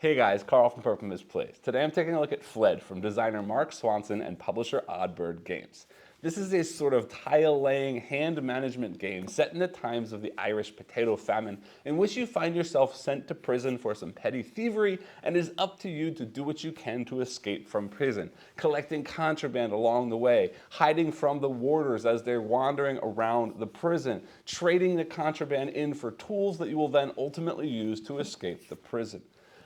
Hey guys, Carl from Purple Misplaced. Today I'm taking a look at Fled from designer Mark Swanson and publisher Oddbird Games. This is a sort of tile-laying, hand management game set in the times of the Irish potato famine, in which you find yourself sent to prison for some petty thievery, and it is up to you to do what you can to escape from prison, collecting contraband along the way, hiding from the warders as they're wandering around the prison, trading the contraband in for tools that you will then ultimately use to escape the prison.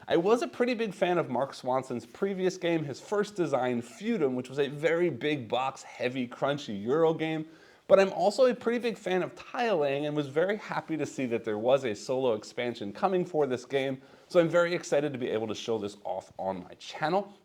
I was a pretty big fan of Mark Swanson's previous game, his first design, Feudum, which was a very big box, heavy, crunchy Euro game. But I'm also a pretty big fan of tile laying and was very happy to see that there was a solo expansion coming for this game. So I'm very excited to be able to show this off on my channel.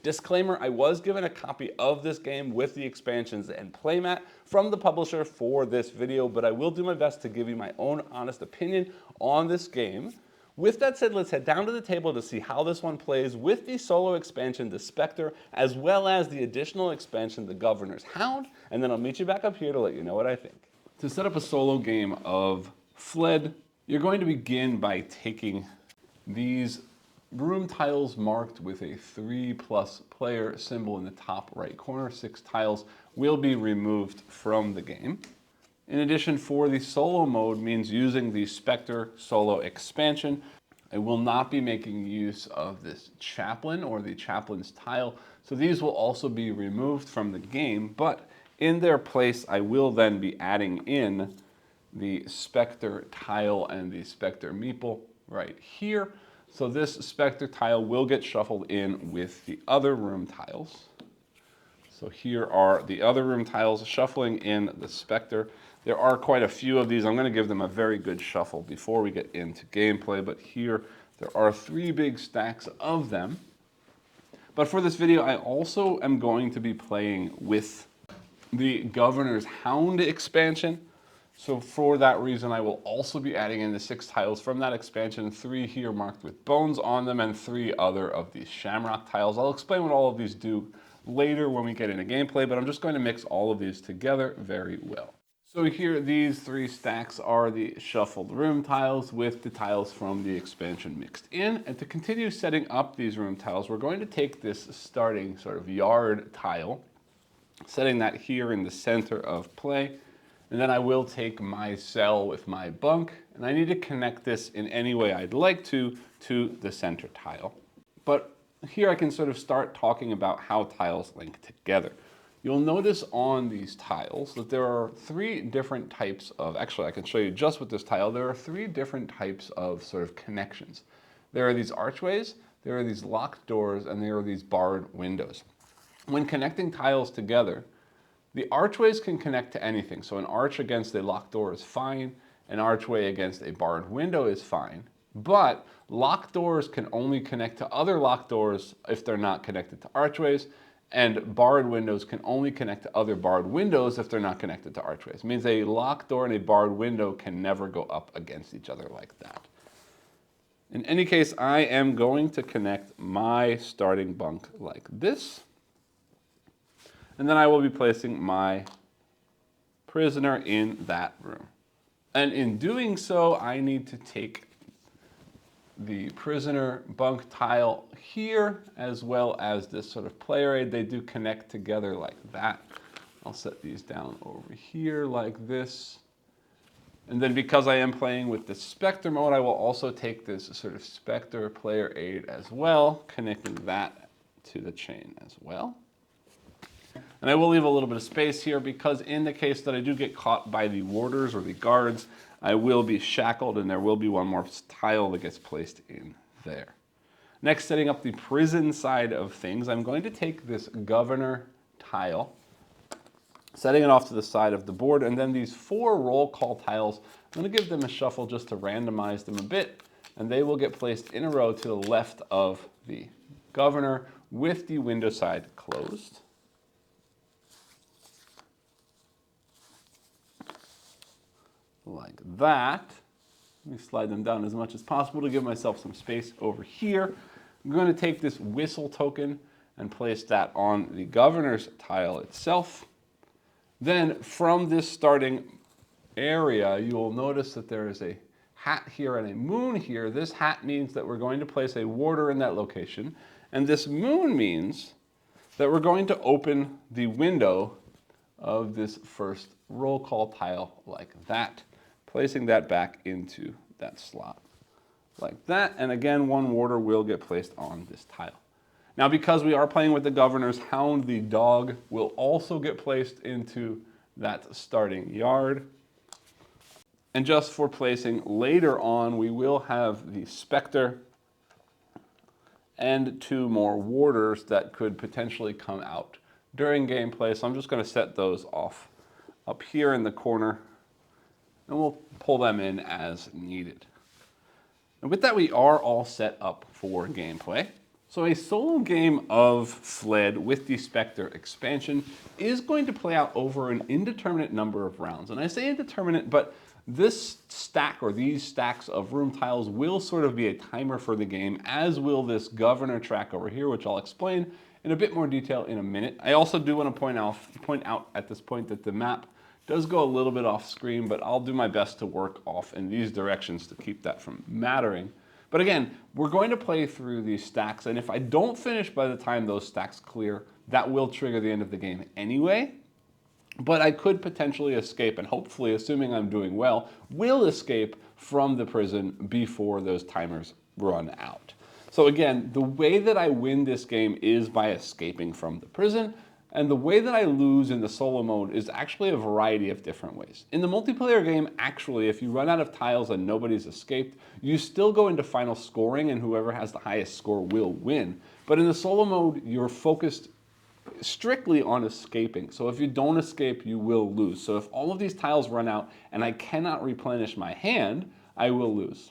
Disclaimer, I was given a copy of this game with the expansions and playmat from the publisher for this video, but I will do my best to give you my own honest opinion on this game. With that said, let's head down to the table to see how this one plays with the solo expansion, the Specter, as well as the additional expansion, the Governor's Hound, and then I'll meet you back up here to let you know what I think. To set up a solo game of Fled, you're going to begin by taking these room tiles marked with a 3+ player symbol in the top right corner. 6 tiles will be removed from the game. In addition, for the solo mode means using the Specter solo expansion. I will not be making use of this chaplain or the chaplain's tile, so these will also be removed from the game, but in their place I will then be adding in the Specter tile and the Specter meeple right here. So this Specter tile will get shuffled in with the other room tiles. So here are the other room tiles shuffling in the Specter. There are quite a few of these. I'm going to give them a very good shuffle before we get into gameplay, but here there are 3 big stacks of them. But for this video, I also am going to be playing with the Governor's Hound expansion. So for that reason, I will also be adding in the 6 tiles from that expansion, 3 here marked with bones on them, and 3 other of these shamrock tiles. I'll explain what all of these do later when we get into gameplay, but I'm just going to mix all of these together very well. So here, these 3 stacks are the shuffled room tiles with the tiles from the expansion mixed in. And to continue setting up these room tiles, we're going to take this starting sort of yard tile, setting that here in the center of play. And then I will take my cell with my bunk, and I need to connect this in any way I'd like to the center tile. But here I can sort of start talking about how tiles link together. You'll notice on these tiles that there are 3 different types of, actually I can show you just with this tile, there are 3 different types of sort of connections. There are these archways, there are these locked doors, and there are these barred windows. When connecting tiles together, the archways can connect to anything. So an arch against a locked door is fine, an archway against a barred window is fine, but locked doors can only connect to other locked doors if they're not connected to archways, and barred windows can only connect to other barred windows if they're not connected to archways. It means a locked door and a barred window can never go up against each other like that. In any case, I am going to connect my starting bunk like this. And then I will be placing my prisoner in that room. And in doing so, I need to take the prisoner bunk tile here, as well as this sort of player aid. They do connect together like that. I'll set these down over here like this. And then because I am playing with the Specter mode, I will also take this sort of Specter player aid as well, connecting that to the chain as well. And I will leave a little bit of space here because in the case that I do get caught by the warders or the guards, I will be shackled and there will be one more tile that gets placed in there. Next, setting up the prison side of things, I'm going to take this governor tile, setting it off to the side of the board, and then these 4 roll call tiles, I'm going to give them a shuffle just to randomize them a bit, and they will get placed in a row to the left of the governor with the window side closed. Like that. Let me slide them down as much as possible to give myself some space over here. I'm going to take this whistle token and place that on the governor's tile itself. Then from this starting area, you will notice that there is a hat here and a moon here, this hat means that we're going to place a warder in that location, and this moon means that we're going to open the window of this first roll call tile like that, placing that back into that slot like that. And again, one warder will get placed on this tile. Now, because we are playing with the governor's hound, the dog will also get placed into that starting yard. And just for placing later on, we will have the Specter and 2 more warders that could potentially come out during gameplay. So I'm just going to set those off up here in the corner, and we'll pull them in as needed. And with that, we are all set up for gameplay. So a solo game of Fled with the Specter expansion is going to play out over an indeterminate number of rounds. And I say indeterminate, but this stack or these stacks of room tiles will sort of be a timer for the game, as will this governor track over here, which I'll explain in a bit more detail in a minute. I also do want to point out at this point that the map does go a little bit off screen, but I'll do my best to work off in these directions to keep that from mattering. But again, we're going to play through these stacks, and if I don't finish by the time those stacks clear, that will trigger the end of the game anyway. But I could potentially escape, and hopefully, assuming I'm doing well, will escape from the prison before those timers run out. So again, the way that I win this game is by escaping from the prison, and the way that I lose in the solo mode is actually a variety of different ways. In the multiplayer game, actually, if you run out of tiles and nobody's escaped, you still go into final scoring, and whoever has the highest score will win. But in the solo mode, you're focused strictly on escaping. So if you don't escape, you will lose. So if all of these tiles run out and I cannot replenish my hand, I will lose.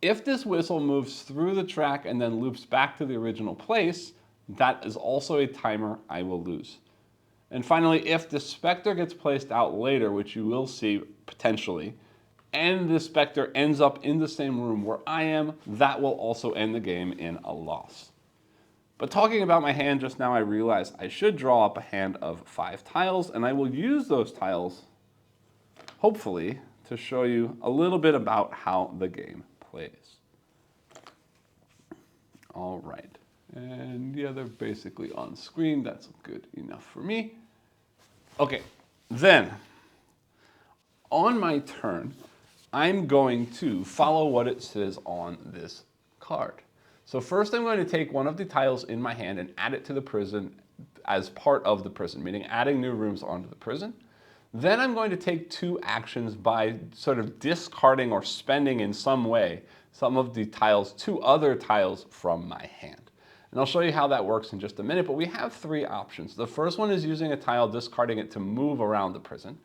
If this whistle moves through the track and then loops back to the original place, that is also a timer. I will lose. And finally, if the Specter gets placed out later, which you will see potentially, and the Specter ends up in the same room where I am, that will also end the game in a loss. But talking about my hand just now, I realized I should draw up a hand of 5 tiles, and I will use those tiles, hopefully, to show you a little bit about how the game plays. All right. And yeah, they're basically on screen. That's good enough for me. Okay, then on my turn, I'm going to follow what it says on this card. So first I'm going to take one of the tiles in my hand and add it to the prison as part of the prison, meaning adding new rooms onto the prison. Then I'm going to take 2 actions by sort of discarding or spending in some way some of the tiles, 2 other tiles from my hand. And I'll show you how that works in just a minute, but we have 3 options. The first one is using a tile, discarding it to move around the prison.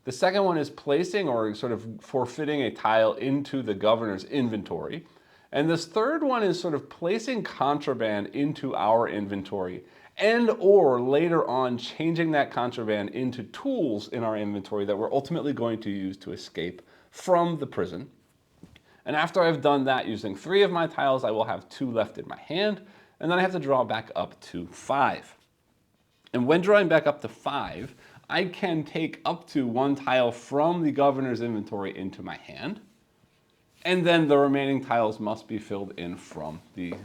The second one is placing or sort of forfeiting a tile into the governor's inventory. And this third one is sort of placing contraband into our inventory and or later on changing that contraband into tools in our inventory that we're ultimately going to use to escape from the prison. And after I've done that using 3 of my tiles, I will have 2 left in my hand. And then I have to draw back up to 5. And when drawing back up to 5, I can take up to 1 tile from the governor's inventory into my hand. And then the remaining tiles must be filled in from the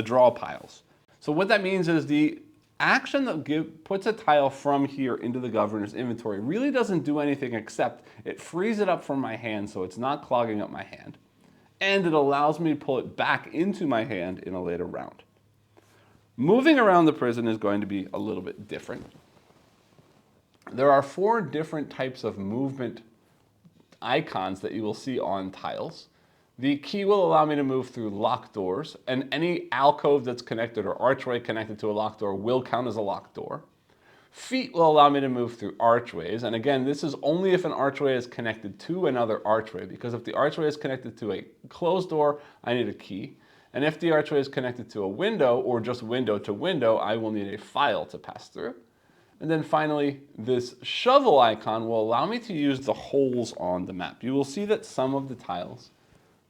draw piles. So what that means is the action that puts a tile from here into the governor's inventory really doesn't do anything except it frees it up from my hand so it's not clogging up my hand. And it allows me to pull it back into my hand in a later round. Moving around the prison is going to be a little bit different. There are 4 different types of movement icons that you will see on tiles. The key will allow me to move through locked doors, and any alcove that's connected or archway connected to a locked door will count as a locked door. Feet will allow me to move through archways, and again, this is only if an archway is connected to another archway, because if the archway is connected to a closed door, I need a key. And if the archway is connected to a window or just window to window, I will need a file to pass through. And then finally, this shovel icon will allow me to use the holes on the map. You will see that some of the tiles,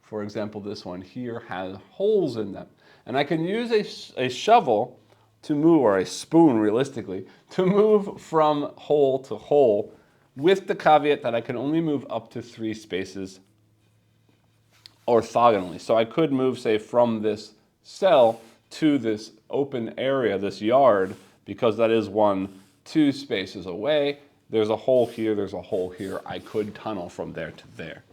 for example, this one here, has holes in them. And I can use a shovel to move, or a spoon realistically, to move from hole to hole with the caveat that I can only move up to 3 spaces orthogonally. So I could move, say, from this cell to this open area, this yard, because that is 2 spaces away. There's a hole here, there's a hole here. I could tunnel from there to there.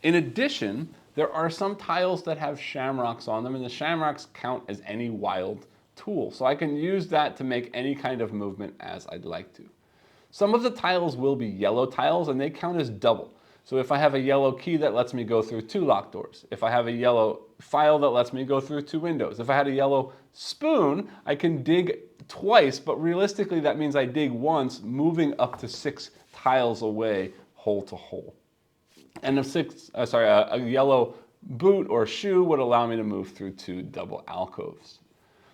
In addition, there are some tiles that have shamrocks on them, and the shamrocks count as any wild tool. So I can use that to make any kind of movement as I'd like to. Some of the tiles will be yellow tiles, and they count as double. So if I have a yellow key, that lets me go through 2 locked doors. If I have a yellow file, that lets me go through 2 windows. If I had a yellow spoon, I can dig twice, but realistically that means I dig once, moving up to 6 tiles away, hole to hole. And a yellow boot or shoe would allow me to move through 2 double alcoves.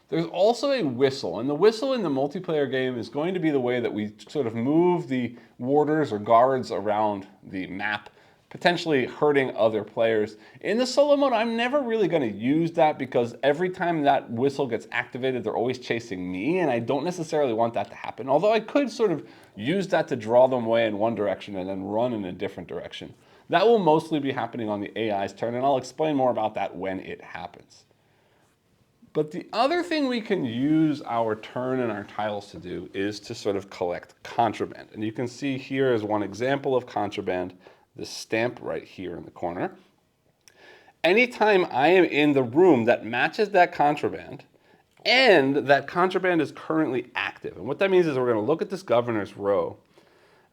There's also a whistle, and the whistle in the multiplayer game is going to be the way that we sort of move the warders or guards around the map, potentially hurting other players. In the solo mode, I'm never really going to use that because every time that whistle gets activated, they're always chasing me, and I don't necessarily want that to happen. Although I could sort of use that to draw them away in one direction and then run in a different direction. That will mostly be happening on the AI's turn, and I'll explain more about that when it happens. But the other thing we can use our turn and our tiles to do is to sort of collect contraband. And you can see here is one example of contraband, the stamp right here in the corner. Anytime I am in the room that matches that contraband, and that contraband is currently active. And what that means is we're going to look at this governor's row.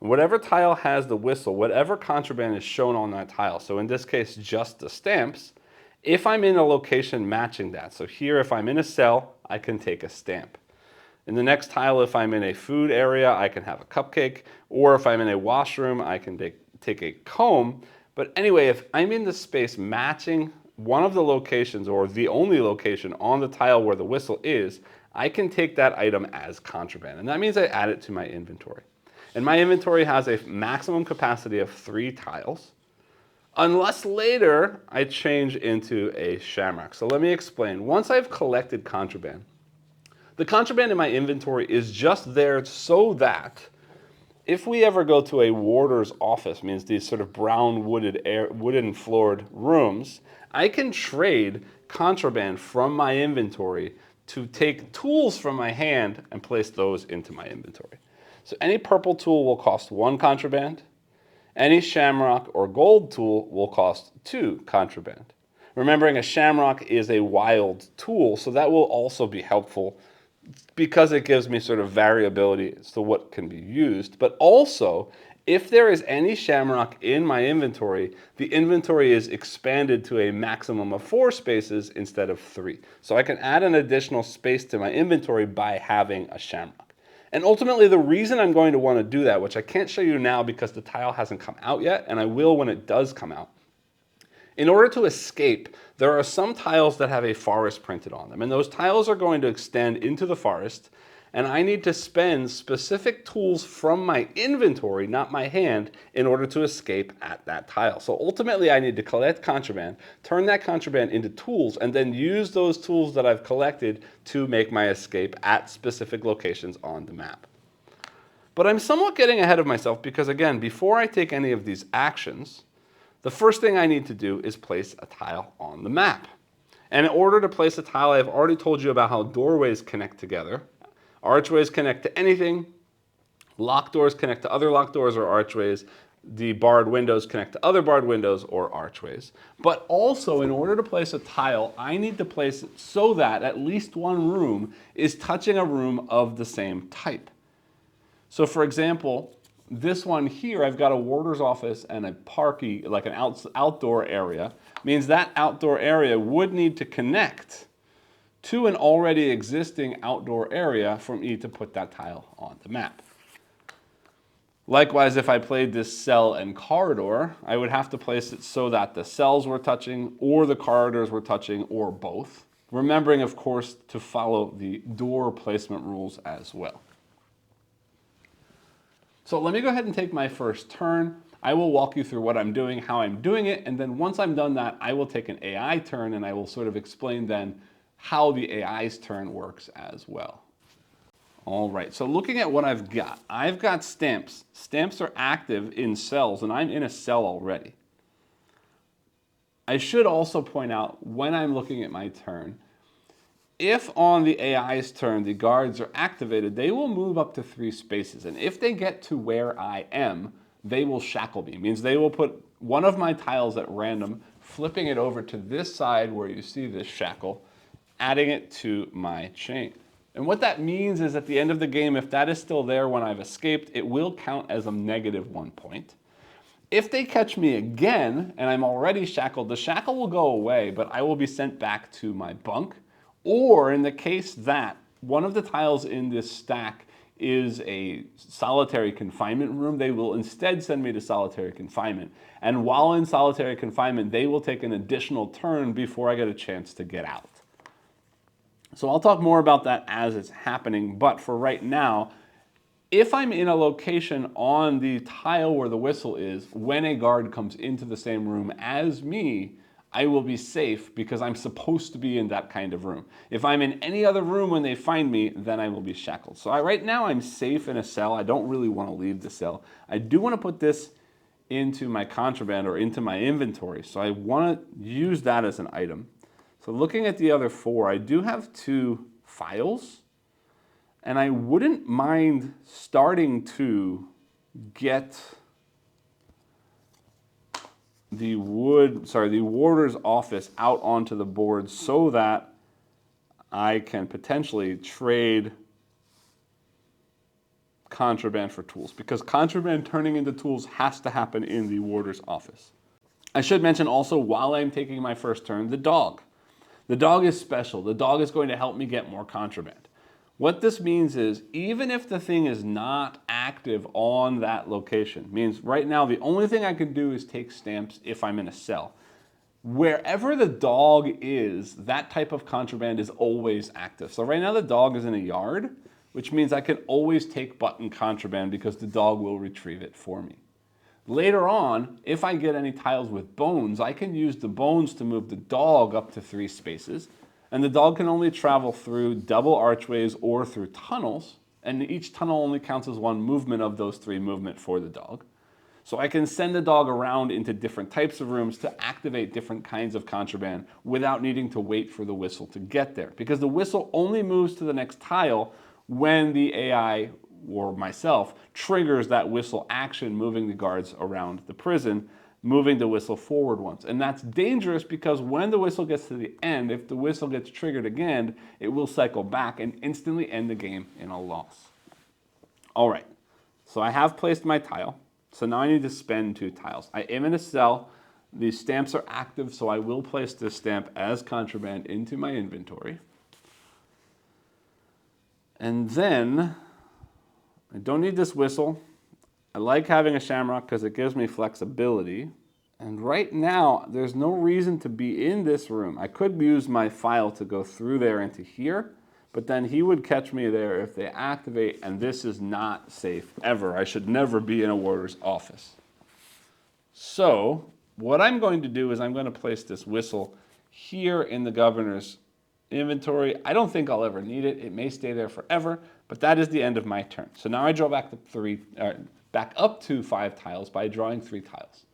And whatever tile has the whistle, whatever contraband is shown on that tile, so in this case just the stamps, if I'm in a location matching that, so here if I'm in a cell, I can take a stamp. In the next tile, if I'm in a food area, I can have a cupcake, or if I'm in a washroom, I can take a comb. But anyway, if I'm in the space matching one of the locations or the only location on the tile where the whistle is, I can take that item as contraband. And that means I add it to my inventory. And my inventory has a maximum capacity of 3 tiles. Unless later I change into a shamrock. So let me explain. Once I've collected contraband, the contraband in my inventory is just there so that if we ever go to a warder's office, means these sort of brown wooden floored rooms, I can trade contraband from my inventory to take tools from my hand and place those into my inventory. So any purple tool will cost 1 contraband. Any shamrock or gold tool will cost 2 contraband. Remembering a shamrock is a wild tool, so that will also be helpful because it gives me sort of variability as to what can be used. But also, if there is any shamrock in my inventory, the inventory is expanded to a maximum of 4 spaces instead of 3. So I can add an additional space to my inventory by having a shamrock. And ultimately, the reason I'm going to want to do that, which I can't show you now because the tile hasn't come out yet, and I will when it does come out. In order to escape, there are some tiles that have a forest printed on them, and those tiles are going to extend into the forest, and I need to spend specific tools from my inventory, not my hand, in order to escape at that tile. So ultimately, I need to collect contraband, turn that contraband into tools, and then use those tools that I've collected to make my escape at specific locations on the map. But I'm somewhat getting ahead of myself because, again, before I take any of these actions, the first thing I need to do is place a tile on the map. And in order to place a tile, I've already told you about how doorways connect together. Archways connect to anything. Locked doors connect to other locked doors or archways. The barred windows connect to other barred windows or archways. But also, in order to place a tile, I need to place it so that at least one room is touching a room of the same type. So for example, this one here, I've got a warder's office and a parky, like an outdoor area, means that outdoor area would need to connect to an already existing outdoor area for me to put that tile on the map. Likewise, if I played this cell and corridor, I would have to place it so that the cells were touching or the corridors were touching or both. Remembering, of course, to follow the door placement rules as well. So let me go ahead and take my first turn. I will walk you through what I'm doing, how I'm doing it, and then once I'm done that, I will take an AI turn and I will sort of explain then how the AI's turn works as well. All right, so looking at what I've got stamps. Stamps are active in cells, and I'm in a cell already. I should also point out when I'm looking at my turn, if on the AI's turn the guards are activated, they will move up to 3 spaces. And if they get to where I am, they will shackle me. It means they will put one of my tiles at random, flipping it over to this side where you see this shackle, adding it to my chain. And what that means is at the end of the game, if that is still there when I've escaped, it will count as a -1 point. If they catch me again and I'm already shackled, the shackle will go away, but I will be sent back to my bunk. Or in the case that one of the tiles in this stack is a solitary confinement room, they will instead send me to solitary confinement. And while in solitary confinement, they will take an additional turn before I get a chance to get out. So I'll talk more about that as it's happening, but for right now, if I'm in a location on the tile where the whistle is, when a guard comes into the same room as me, I will be safe because I'm supposed to be in that kind of room. If I'm in any other room when they find me, then I will be shackled. So right now I'm safe in a cell. I don't really want to leave the cell. I do want to put this into my contraband or into my inventory. So I want to use that as an item. So looking at the other 4, I do have 2 files. And I wouldn't mind starting to get the warder's office out onto the board so that I can potentially trade contraband for tools, because contraband turning into tools has to happen in the warder's office. I should mention also, while I'm taking my first turn, the dog. The dog is special. The dog is going to help me get more contraband. What this means is, even if the thing is not active on that location, means right now the only thing I can do is take stamps if I'm in a cell. Wherever the dog is, that type of contraband is always active. So right now the dog is in a yard, which means I can always take button contraband because the dog will retrieve it for me. Later on, if I get any tiles with bones, I can use the bones to move the dog up to 3 spaces. And the dog can only travel through double archways or through tunnels, and each tunnel only counts as 1 movement of those 3 movement for the dog. So I can send the dog around into different types of rooms to activate different kinds of contraband without needing to wait for the whistle to get there. Because the whistle only moves to the next tile when the AI or myself triggers that whistle action, moving the guards around the prison, moving the whistle forward once. And that's dangerous because when the whistle gets to the end, if the whistle gets triggered again, it will cycle back and instantly end the game in a loss. All right, so I have placed my tile. So now I need to spend 2 tiles. I am in a cell. These stamps are active, so I will place this stamp as contraband into my inventory. And then, I don't need this whistle. I like having a shamrock because it gives me flexibility. And right now, there's no reason to be in this room. I could use my file to go through there into here, but then he would catch me there if they activate, and this is not safe ever. I should never be in a warder's office. So what I'm going to do is I'm going to place this whistle here in the governor's inventory. I don't think I'll ever need it. It may stay there forever, but that is the end of my turn. So now I draw back back up to 5 tiles by drawing 3 tiles.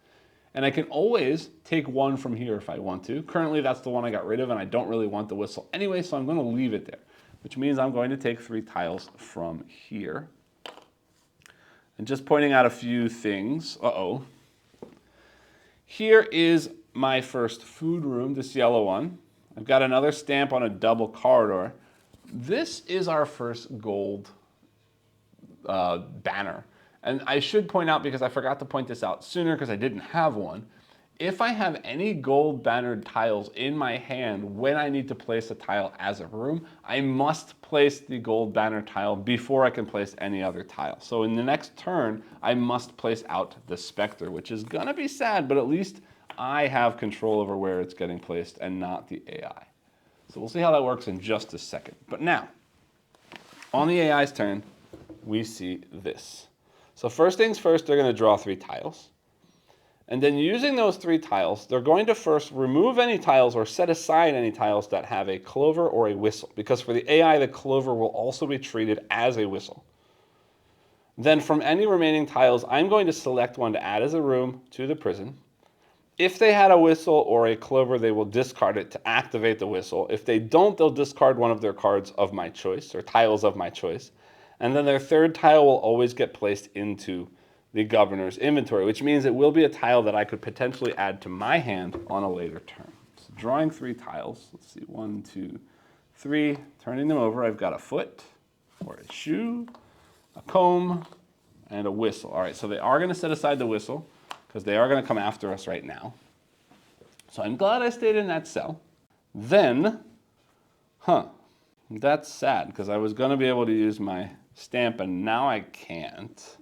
And I can always take 1 from here if I want to. Currently, that's the one I got rid of, and I don't really want the whistle anyway, so I'm going to leave it there, which means I'm going to take 3 tiles from here. And just pointing out a few things. Here is my first food room, this yellow one. I've got another stamp on a double corridor. This is our first gold banner. And I should point out, because I forgot to point this out sooner because I didn't have one, if I have any gold bannered tiles in my hand when I need to place a tile as a room, I must place the gold banner tile before I can place any other tile. So in the next turn, I must place out the Specter, which is gonna be sad, but at least I have control over where it's getting placed and not the AI. So we'll see how that works in just a second. But now, on the AI's turn, we see this. So first things first, they're going to draw 3 tiles. And then using those 3 tiles, they're going to first remove any tiles or set aside any tiles that have a clover or a whistle. Because for the AI, the clover will also be treated as a whistle. Then from any remaining tiles, I'm going to select one to add as a room to the prison. If they had a whistle or a clover, they will discard it to activate the whistle. If they don't, they'll discard one of their cards of my choice, or tiles of my choice. And then their third tile will always get placed into the governor's inventory, which means it will be a tile that I could potentially add to my hand on a later turn. So drawing 3 tiles. Let's see, 1, 2, 3. Turning them over, I've got a foot, or a shoe, a comb, and a whistle. All right, so they are going to set aside the whistle, because they are going to come after us right now. So I'm glad I stayed in that cell. Then, that's sad, because I was going to be able to use my stamp, and now I can't.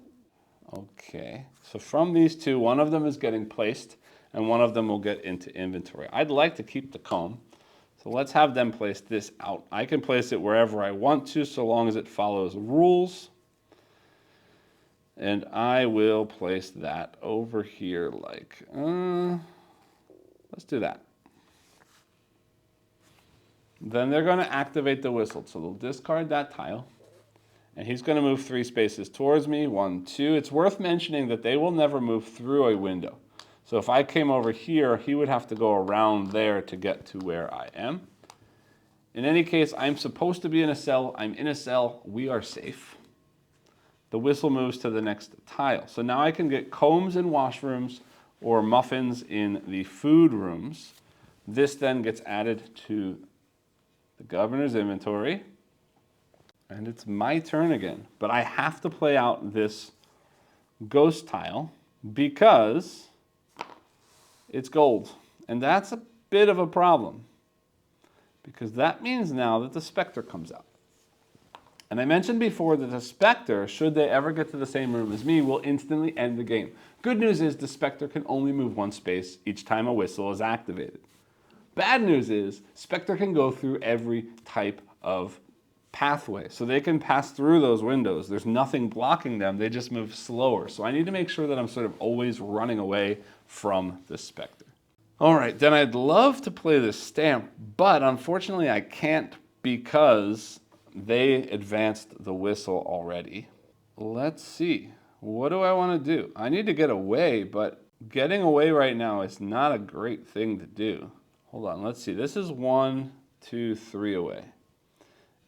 Okay, so from these two, one of them is getting placed, and one of them will get into inventory. I'd like to keep the comb, so let's have them place this out. I can place it wherever I want to, so long as it follows rules. And I will place that over here like, let's do that. Then they're going to activate the whistle. So they'll discard that tile. And he's going to move 3 spaces towards me. 1, 2. It's worth mentioning that they will never move through a window. So if I came over here, he would have to go around there to get to where I am. In any case, I'm supposed to be in a cell. I'm in a cell. We are safe. The whistle moves to the next tile. So now I can get combs in washrooms or muffins in the food rooms. This then gets added to the governor's inventory. And it's my turn again. But I have to play out this ghost tile because it's gold. And that's a bit of a problem, because that means now that the Specter comes out. And I mentioned before that the Specter, should they ever get to the same room as me, will instantly end the game. Good news is the Specter can only move 1 space each time a whistle is activated. Bad news is Specter can go through every type of pathway. So they can pass through those windows. There's nothing blocking them. They just move slower. So I need to make sure that I'm sort of always running away from the Specter. All right, then I'd love to play this stamp, but unfortunately I can't because they advanced the whistle already. Let's see. What do I want to do? I need to get away, but getting away right now is not a great thing to do. Hold on, let's see. This is 1, 2, 3 away.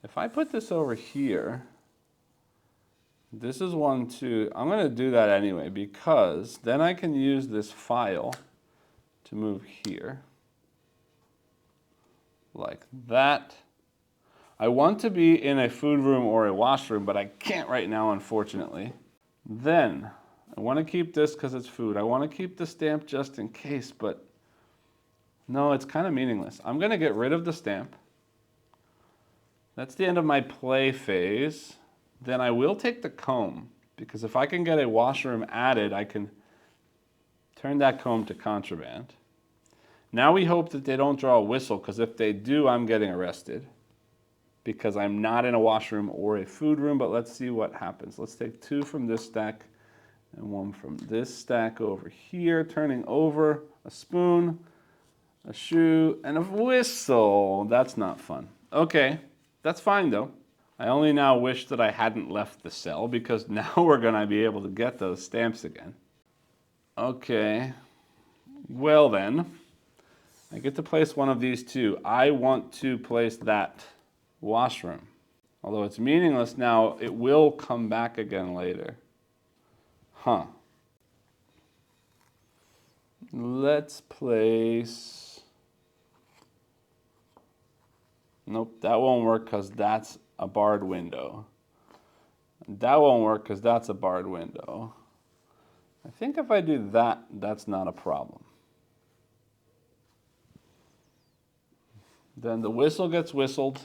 If I put this over here, this is 1, 2. I'm going to do that anyway, because then I can use this file to move here. Like that. I want to be in a food room or a washroom, but I can't right now, unfortunately. Then, I want to keep this because it's food. I want to keep the stamp just in case, but no, it's kind of meaningless. I'm going to get rid of the stamp. That's the end of my play phase. Then I will take the comb, because if I can get a washroom added, I can turn that comb to contraband. Now we hope that they don't draw a whistle, because if they do, I'm getting arrested, because I'm not in a washroom or a food room. But let's see what happens. Let's take 2 from this stack and 1 from this stack over here, turning over a spoon, a shoe, and a whistle. That's not fun. Okay, that's fine though. I only now wish that I hadn't left the cell, because now we're going to be able to get those stamps again. Okay, well then, I get to place one of these 2. I want to place that washroom. Although it's meaningless now, it will come back again later. Let's place... Nope, that won't work because that's a barred window. That won't work because that's a barred window. I think if I do that, that's not a problem. Then the whistle gets whistled.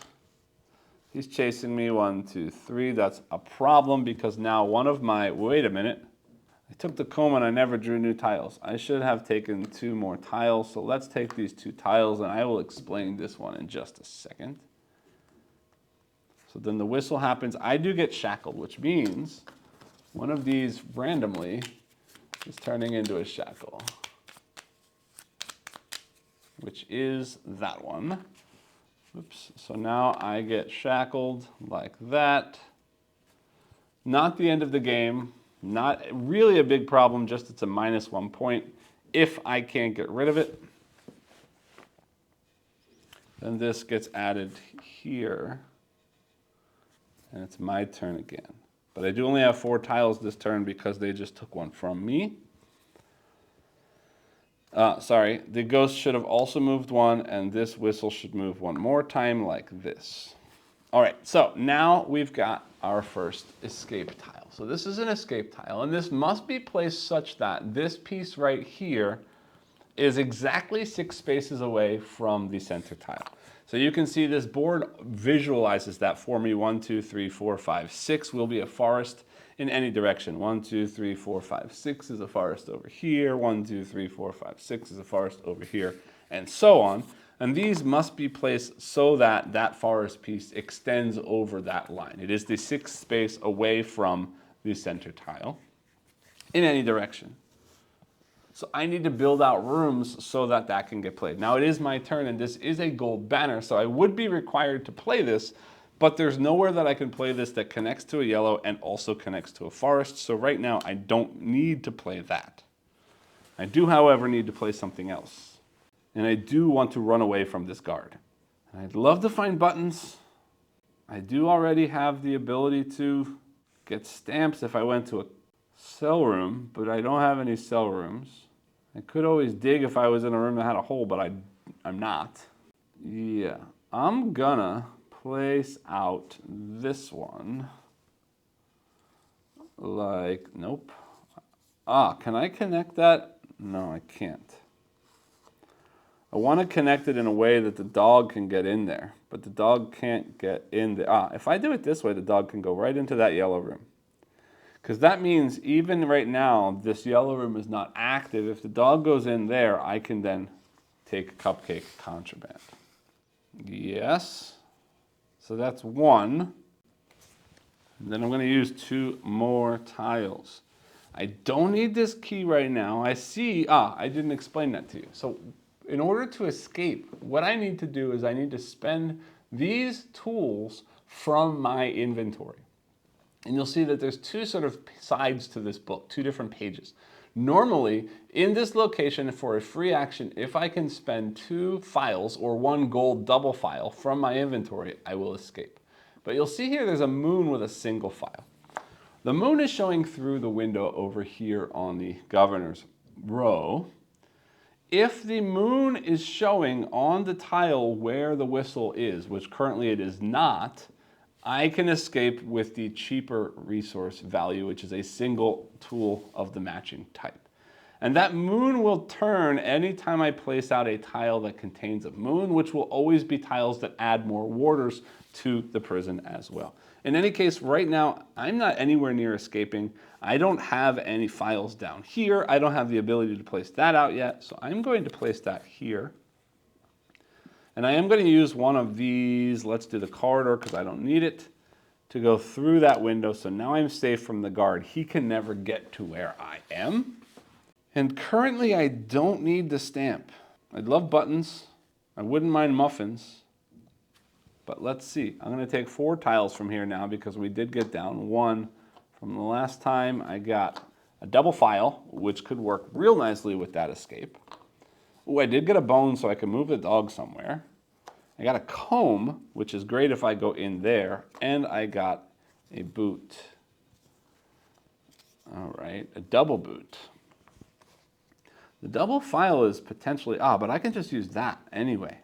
He's chasing me. 1, 2, 3. That's a problem, because now one of my... Wait a minute. I took the comb and I never drew new tiles. I should have taken 2 more tiles. So let's take these 2 tiles, and I will explain this one in just a second. So then the whistle happens. I do get shackled, which means one of these randomly is turning into a shackle, which is that one. Oops. So now I get shackled like that. Not the end of the game. Not really a big problem, just it's a -1 point. if I can't get rid of it, then this gets added here, and it's my turn again. But I do only have 4 tiles this turn because they just took one from me. Sorry, the ghost should have also moved one, and this whistle should move one more time like this. All right, so now we've got our first escape tile. So this is an escape tile, and this must be placed such that this piece right here is exactly 6 spaces away from the center tile. So you can see this board visualizes that for me. 1, 2, 3, 4, 5, 6 will be a forest in any direction. 1, 2, 3, 4, 5, 6 is a forest over here. 1, 2, 3, 4, 5, 6 is a forest over here, and so on. And these must be placed so that that forest piece extends over that line. It is the 6th space away from the center tile in any direction. So I need to build out rooms so that that can get played. Now it is my turn, and this is a gold banner, so I would be required to play this, but there's nowhere that I can play this that connects to a yellow and also connects to a forest. So right now I don't need to play that. I do, however, need to play something else. And I do want to run away from this guard. And I'd love to find buttons. I do already have the ability to get stamps if I went to a cell room, but I don't have any cell rooms. I could always dig if I was in a room that had a hole, but I'm not. Yeah, I'm gonna place out this one. Like, nope. Can I connect that? No, I can't. I want to connect it in a way that the dog can get in there, but the dog can't get in there. If I do it this way, the dog can go right into that yellow room. Because that means even right now, this yellow room is not active. If the dog goes in there, I can then take cupcake contraband. Yes. So that's 1. And then I'm going to use 2 more tiles. I don't need this key right now. I see, I didn't explain that to you. So in order to escape, what I need to do is I need to spend these tools from my inventory. And you'll see that there's 2 sort of sides to this book, 2 different pages. Normally, in this location for a free action, if I can spend 2 files or 1 gold double file from my inventory, I will escape. But you'll see here there's a moon with a single file. The moon is showing through the window over here on the governor's row. If the moon is showing on the tile where the whistle is, which currently it is not, I can escape with the cheaper resource value, which is a single tool of the matching type. And that moon will turn anytime I place out a tile that contains a moon, which will always be tiles that add more warders to the prison as well. In any case, right now, I'm not anywhere near escaping. I don't have any files down here. I don't have the ability to place that out yet, so I'm going to place that here. And I am going to use one of these, let's do the corridor because I don't need it, to go through that window. So now I'm safe from the guard. He can never get to where I am. And currently I don't need the stamp. I'd love buttons. I wouldn't mind muffins. But let's see. I'm going to take 4 tiles from here now because we did get down 1 from the last time. I got a double file, which could work real nicely with that escape. Oh, I did get a bone so I can move the dog somewhere. I got a comb, which is great if I go in there, and I got a boot. All right, a double boot. The double file is potentially, but I can just use that anyway.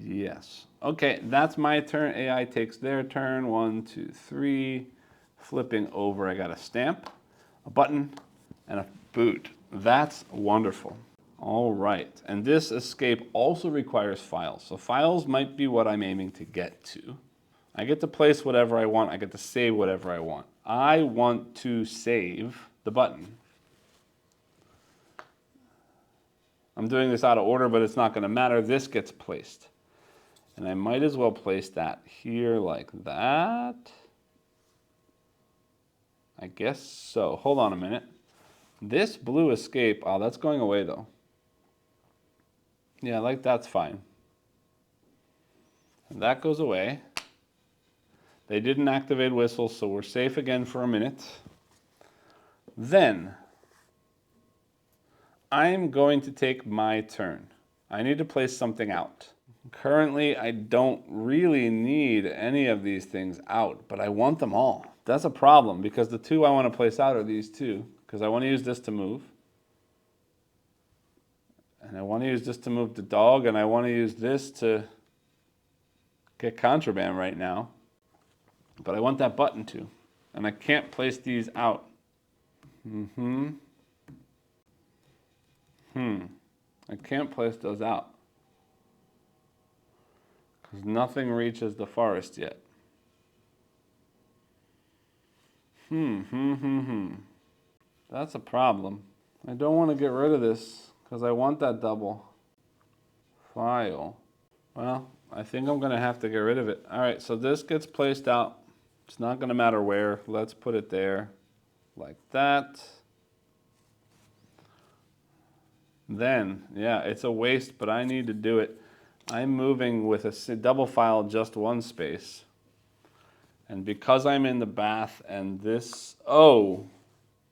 Yes. Okay, that's my turn. AI takes their turn. 1, 2, 3. Flipping over, I got a stamp, a button, and a boot. That's wonderful. All right, and this escape also requires files. So files might be what I'm aiming to get to. I get to place whatever I want. I get to save whatever I want. I want to save the button. I'm doing this out of order, but it's not going to matter. This gets placed. And I might as well place that here like that. I guess so. Hold on a minute. This blue escape, that's going away though. Yeah, like that's fine. And that goes away. They didn't activate whistles, so we're safe again for a minute. Then, I'm going to take my turn. I need to place something out. Currently, I don't really need any of these things out, but I want them all. That's a problem because the two I want to place out are these two, because I want to use this to move. And I want to use this to move the dog, and I want to use this to get contraband right now. But I want that button too. And I can't place these out. I can't place those out. Because nothing reaches the forest yet. That's a problem. I don't want to get rid of this because I want that double file. Well, I think I'm going to have to get rid of it. All right, so this gets placed out. It's not going to matter where. Let's put it there like that. Then, yeah, it's a waste, but I need to do it. I'm moving with a double file just one space. And because I'm in the bath and this, oh,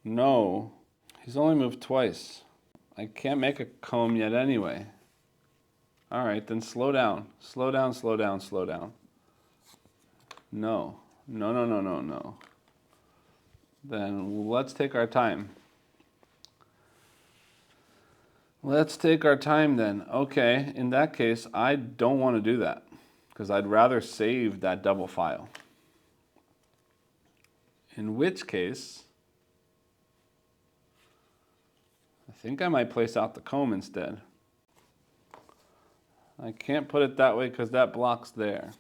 no. He's only moved twice. I can't make a comb yet anyway. All right, then slow down. Slow down, slow down, slow down. No. No, no, no, no, no. Then let's take our time. Let's take our time then. Okay, in that case, I don't want to do that because I'd rather save that double file. In which case, I think I might place out the comb instead. I can't put it that way because that blocks there.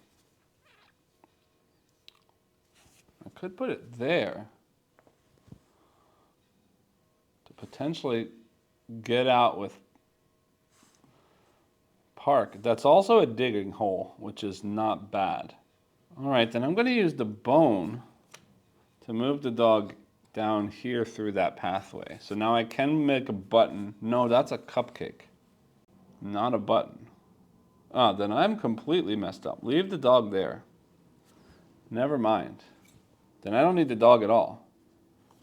I could put it there to potentially get out with park. That's also a digging hole, which is not bad. All right, then I'm going to use the bone to move the dog down here through that pathway. So now I can make a button. No, that's a cupcake, not a button. Ah, then I'm completely messed up. Leave the dog there. Never mind. Then I don't need the dog at all.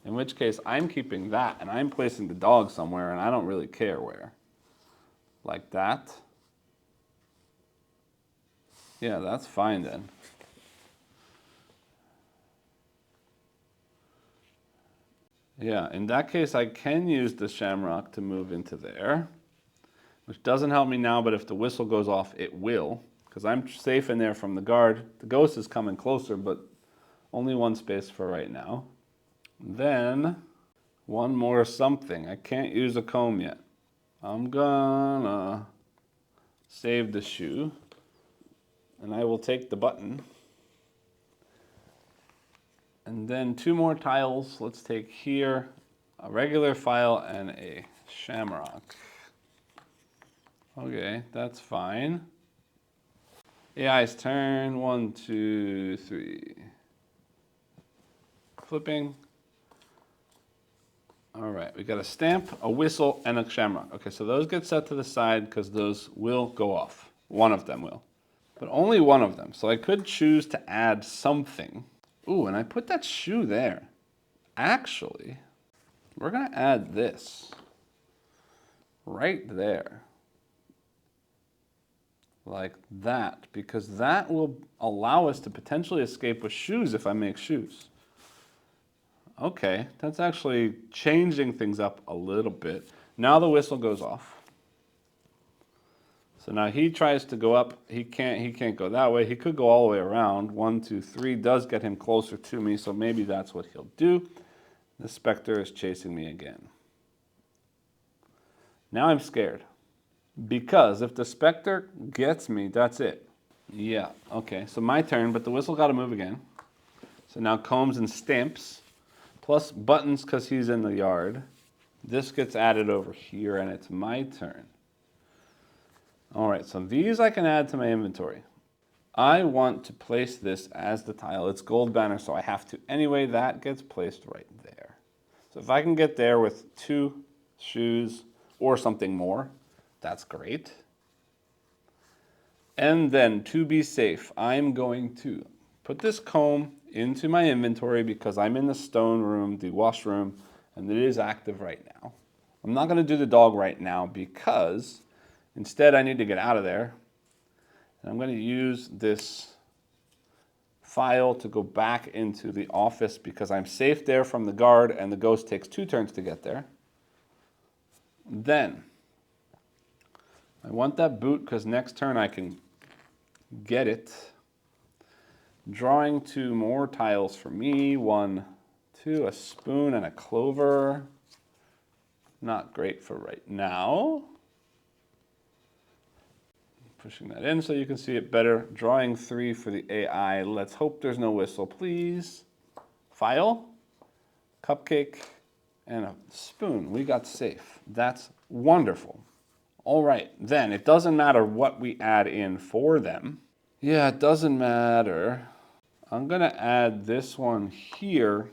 In which case, I'm keeping that, and I'm placing the dog somewhere, and I don't really care where. Like that. Yeah, that's fine then. Yeah, in that case, I can use the shamrock to move into there, which doesn't help me now, but if the whistle goes off, it will, because I'm safe in there from the guard. The ghost is coming closer, but only one space for right now. Then, one more something. I can't use a comb yet. I'm gonna save the shoe, and I will take the button. And then two more tiles. Let's take here a regular file and a shamrock. Okay, that's fine. AI's turn. 1, 2, 3. Flipping. All right, we got a stamp, a whistle, and a shamrock. Okay, so those get set to the side because those will go off. One of them will, but only one of them. So I could choose to add something. Ooh, and I put that shoe there. Actually, we're gonna add this right there. Like that, because that will allow us to potentially escape with shoes if I make shoes. Okay, that's actually changing things up a little bit. Now the whistle goes off. So now he tries to go up. He can't go that way. He could go all the way around. 1, 2, 3 does get him closer to me, so maybe that's what he'll do. The Specter is chasing me again. Now I'm scared. Because if the Specter gets me, that's it. Yeah, okay, so my turn, but the whistle got to move again. So now combs and stamps, plus buttons because he's in the yard. This gets added over here, and it's my turn. All right, so these I can add to my inventory. I want to place this as the tile. It's gold banner, so I have to. Anyway, that gets placed right there. So if I can get there with 2 shoes or something more, that's great. And then to be safe, I'm going to put this comb into my inventory because I'm in the stone room, the washroom, and it is active right now. I'm not going to do the dog right now because instead I need to get out of there. And I'm going to use this file to go back into the office because I'm safe there from the guard and the ghost takes 2 turns to get there. Then I want that boot because next turn I can get it. Drawing 2 more tiles for me. 1, 2, a spoon and a clover. Not great for right now. Pushing that in so you can see it better. Drawing 3 for the AI. Let's hope there's no whistle, please. File, cupcake, and a spoon. We got safe. That's wonderful. All right, then it doesn't matter what we add in for them. Yeah, it doesn't matter. I'm gonna add this one here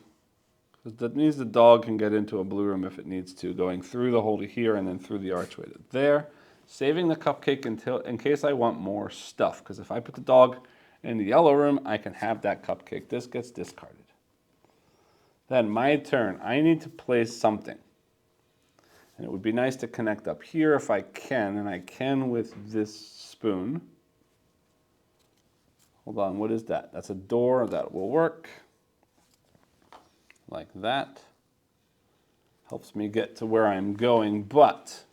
because that means the dog can get into a blue room if it needs to, going through the hole to here and then through the archway to there. Saving the cupcake until in case I want more stuff, because if I put the dog in the yellow room, I can have that cupcake. This gets discarded. Then my turn. I need to place something. And it would be nice to connect up here if I can, and I can with this spoon. Hold on, what is that? That's a door. That will work. Like that. Helps me get to where I'm going, but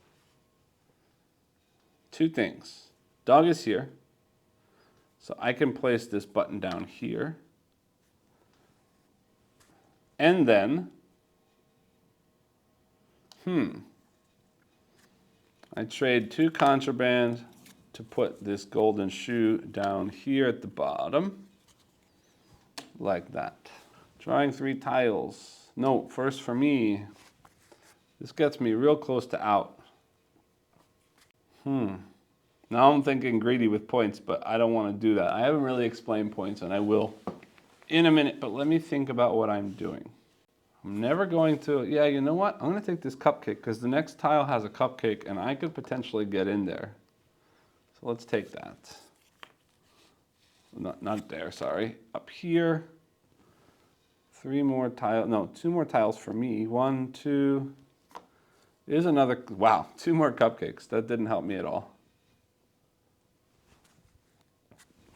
2 things. Dog is here, so I can place this button down here. And then, I trade 2 contraband to put this golden shoe down here at the bottom, like that. Drawing 3 tiles. No, first for me. This gets me real close to out. Now I'm thinking greedy with points, but I don't want to do that. I haven't really explained points, and I will in a minute, but let me think about what I'm doing. I'm never going to, yeah, you know what? I'm going to take this cupcake because the next tile has a cupcake, and I could potentially get in there. So let's take that. Not there, sorry. Up here. 3 more tiles, no, 2 more tiles for me. 1, 2, is another, wow, 2 more cupcakes. That didn't help me at all.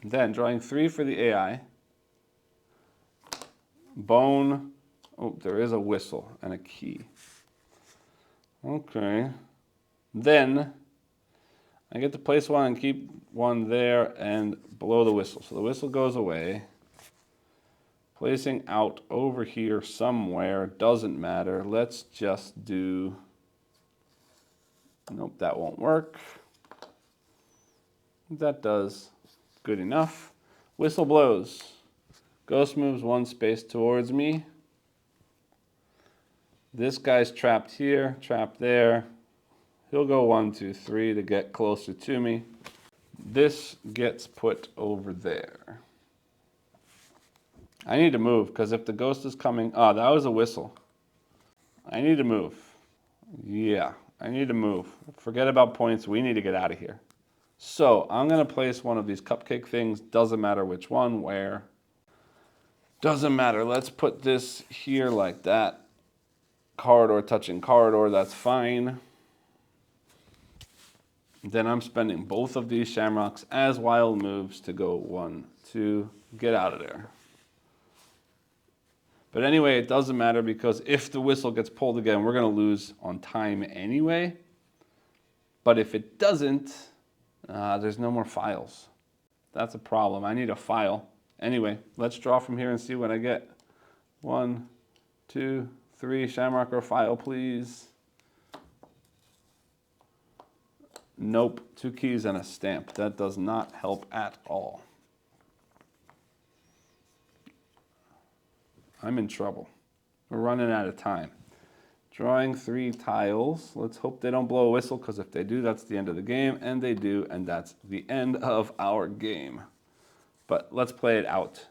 Then drawing 3 for the AI. Bone, oh, there is a whistle and a key. Okay. Then I get to place 1 and keep 1 there and below the whistle. So the whistle goes away. Placing out over here somewhere, doesn't matter. Let's just do, nope, that won't work. That does, good enough. Whistle blows. Ghost moves 1 space towards me. This guy's trapped here, trapped there. He'll go 1, 2, 3 to get closer to me. This gets put over there. I need to move because if the ghost is coming, oh, that was a whistle. I need to move. Yeah, I need to move. Forget about points. We need to get out of here. So I'm going to place one of these cupcake things. Doesn't matter which one, where. Doesn't matter. Let's put this here like that. Corridor touching corridor, that's fine. Then I'm spending both of these shamrocks as wild moves to go 1, 2, get out of there. But anyway, it doesn't matter because if the whistle gets pulled again, we're going to lose on time anyway. But if it doesn't, there's no more files. That's a problem. I need a file. Anyway, let's draw from here and see what I get. 1, 2, 3, shamrock or file, please. Nope, 2 keys and a stamp. That does not help at all. I'm in trouble. We're running out of time. Drawing 3 tiles. Let's hope they don't blow a whistle, because if they do, that's the end of the game, and they do, and that's the end of our game. But let's play it out.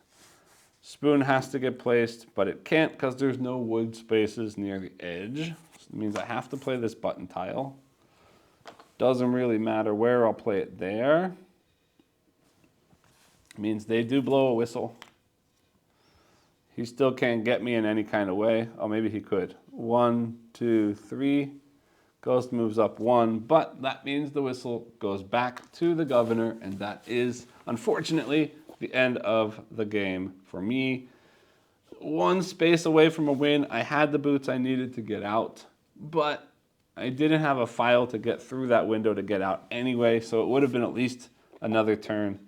Spoon has to get placed, but it can't because there's no wood spaces near the edge. So it means I have to play this button tile. Doesn't really matter where, I'll play it there. It means they do blow a whistle. He still can't get me in any kind of way. Oh, maybe he could. 1, 2, 3. Ghost moves up 1, but that means the whistle goes back to the governor, and that is, unfortunately, the end of the game for me. 1 space away from a win. I had the boots I needed to get out, but I didn't have a file to get through that window to get out anyway, so it would have been at least another turn.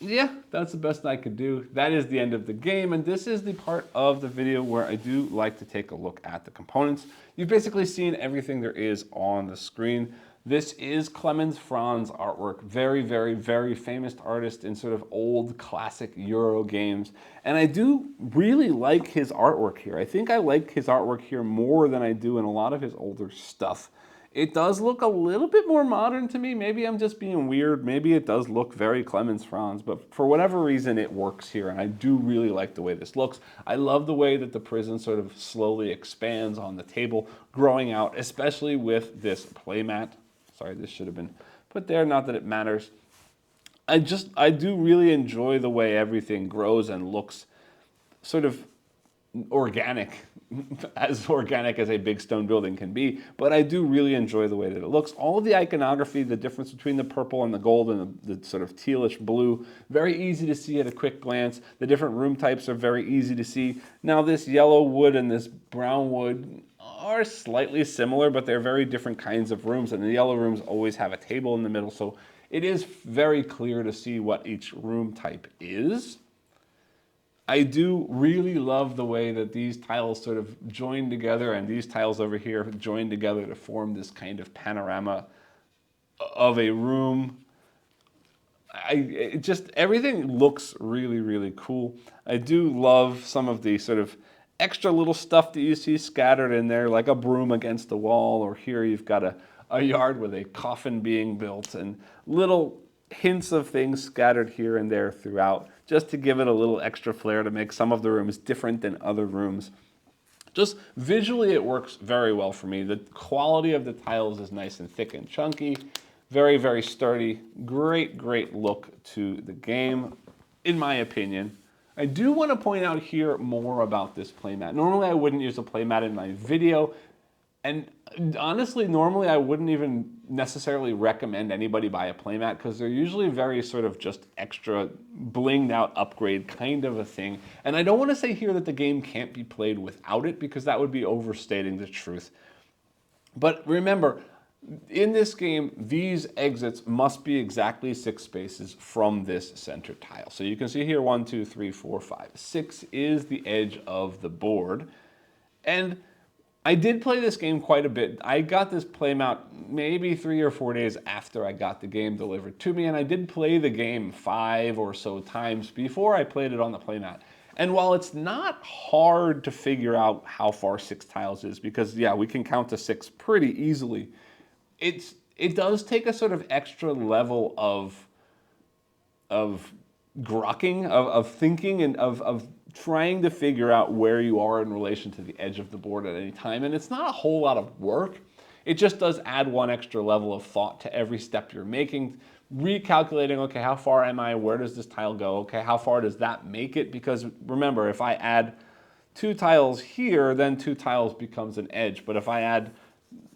Yeah, that's the best I could do. That is the end of the game, and this is the part of the video where I do like to take a look at the components. You've basically seen everything there is on the screen. This is Clemens Franz artwork. Very, very, very famous artist in sort of old classic Euro games. And I do really like his artwork here. I think I like his artwork here more than I do in a lot of his older stuff. It does look a little bit more modern to me. Maybe I'm just being weird. Maybe it does look very Clemens Franz, but for whatever reason, it works here, and I do really like the way this looks. I love the way that the prison sort of slowly expands on the table, growing out, especially with this playmat. Sorry, this should have been put there, not that it matters. I do really enjoy the way everything grows and looks sort of organic, as organic as a big stone building can be, but I do really enjoy the way that it looks. All of the iconography, the difference between the purple and the gold and the sort of tealish blue, very easy to see at a quick glance. The different room types are very easy to see. Now this yellow wood and this brown wood are slightly similar, but they're very different kinds of rooms, and the yellow rooms always have a table in the middle, so it is very clear to see what each room type is. I do really love the way that these tiles sort of join together, and these tiles over here join together to form this kind of panorama of a room. Everything looks really, really cool. I do love some of the sort of extra little stuff that you see scattered in there, like a broom against the wall, or here you've got a yard with a coffin being built, and little hints of things scattered here and there throughout, just to give it a little extra flair to make some of the rooms different than other rooms. Just visually, it works very well for me. The quality of the tiles is nice and thick and chunky, very, very sturdy. Great, great look to the game, in my opinion. I do want to point out here more about this playmat. Normally, I wouldn't use a playmat in my video, and honestly, normally I wouldn't even necessarily recommend anybody buy a playmat because they're usually very sort of just extra blinged out upgrade kind of a thing. And I don't want to say here that the game can't be played without it because that would be overstating the truth. But remember, in this game, these exits must be exactly 6 spaces from this center tile. So you can see here 1, 2, 3, 4, 5. 6 is the edge of the board. And I did play this game quite a bit. I got this playmat maybe 3 or 4 days after I got the game delivered to me, and I did play the game 5 or so times before I played it on the playmat. And while it's not hard to figure out how far 6 tiles is, because yeah, we can count to 6 pretty easily, it does take a sort of extra level of grokking, of thinking, and of trying to figure out where you are in relation to the edge of the board at any time. And it's not a whole lot of work. It just does add one extra level of thought to every step you're making. Recalculating, okay, how far am I? Where does this tile go? Okay, how far does that make it? Because remember, if I add 2 tiles here, then 2 tiles becomes an edge. But if I add,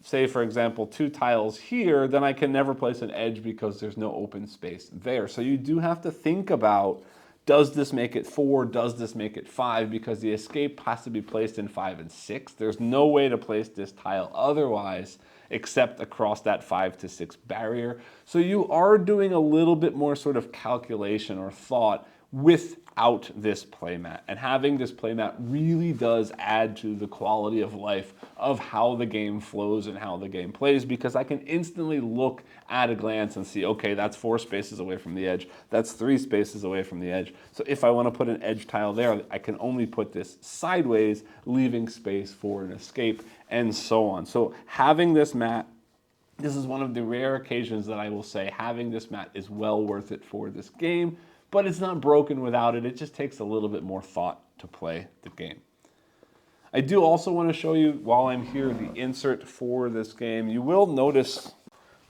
say for example, 2 tiles here, then I can never place an edge because there's no open space there. So you do have to think about, does this make it 4? Does this make it 5? Because the escape has to be placed in 5 and 6. There's no way to place this tile otherwise except across that 5 to 6 barrier. So you are doing a little bit more sort of calculation or thought without this playmat. And having this playmat really does add to the quality of life of how the game flows and how the game plays, because I can instantly look at a glance and see, okay, that's 4 spaces away from the edge. That's 3 spaces away from the edge. So if I want to put an edge tile there, I can only put this sideways, leaving space for an escape, and so on. So having this mat, this is one of the rare occasions that I will say having this mat is well worth it for this game, but it's not broken without it. It just takes a little bit more thought to play the game. I do also want to show you, while I'm here, the insert for this game. You will notice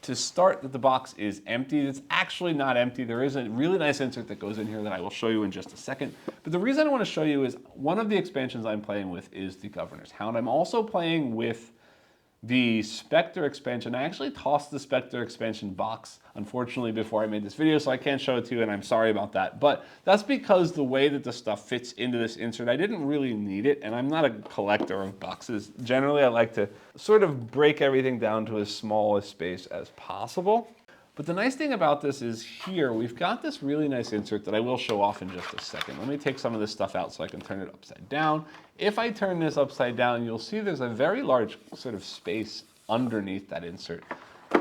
to start that the box is empty. It's actually not empty. There is a really nice insert that goes in here that I will show you in just a second. But the reason I want to show you is one of the expansions I'm playing with is the Governor's Hound. I'm also playing with the Specter expansion. I actually tossed the Specter expansion box, unfortunately, before I made this video, so I can't show it to you, and I'm sorry about that. But that's because the way that the stuff fits into this insert, I didn't really need it, and I'm not a collector of boxes. Generally, I like to sort of break everything down to as small a space as possible. But the nice thing about this is here, we've got this really nice insert that I will show off in just a second. Let me take some of this stuff out so I can turn it upside down. If I turn this upside down, you'll see there's a very large sort of space underneath that insert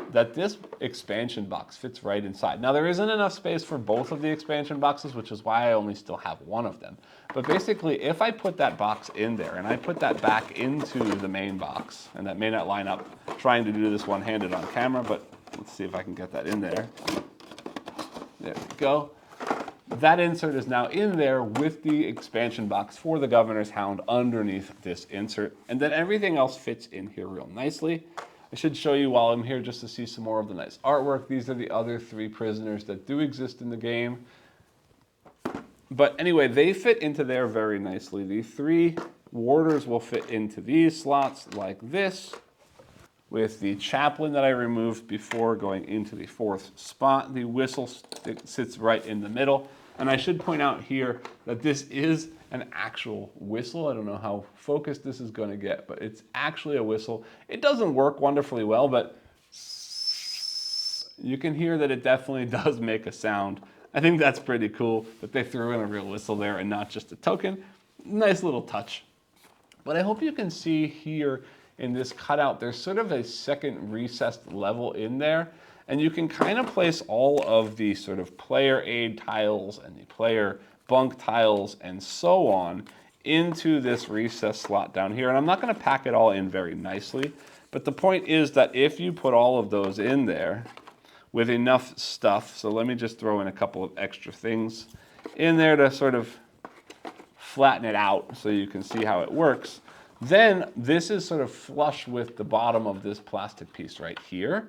that this expansion box fits right inside. Now there isn't enough space for both of the expansion boxes, which is why I only still have one of them. But basically, if I put that box in there and I put that back into the main box, and that may not line up, trying to do this one-handed on camera, but let's see if I can get that in there. There we go. That insert is now in there with the expansion box for the Governor's Hound underneath this insert. And then everything else fits in here real nicely. I should show you while I'm here just to see some more of the nice artwork. These are the other 3 prisoners that do exist in the game. But anyway, they fit into there very nicely. The 3 warders will fit into these slots like this, with the chaplain that I removed before going into the 4th spot. The whistle sits right in the middle. And I should point out here that this is an actual whistle. I don't know how focused this is going to get, but it's actually a whistle. It doesn't work wonderfully well, but you can hear that it definitely does make a sound. I think that's pretty cool that they threw in a real whistle there and not just a token. Nice little touch. But I hope you can see here in this cutout, there's sort of a second recessed level in there. And you can kind of place all of the sort of player aid tiles and the player bunk tiles and so on into this recessed slot down here. And I'm not going to pack it all in very nicely, but the point is that if you put all of those in there with enough stuff, so let me just throw in a couple of extra things in there to sort of flatten it out so you can see how it works, then this is sort of flush with the bottom of this plastic piece right here.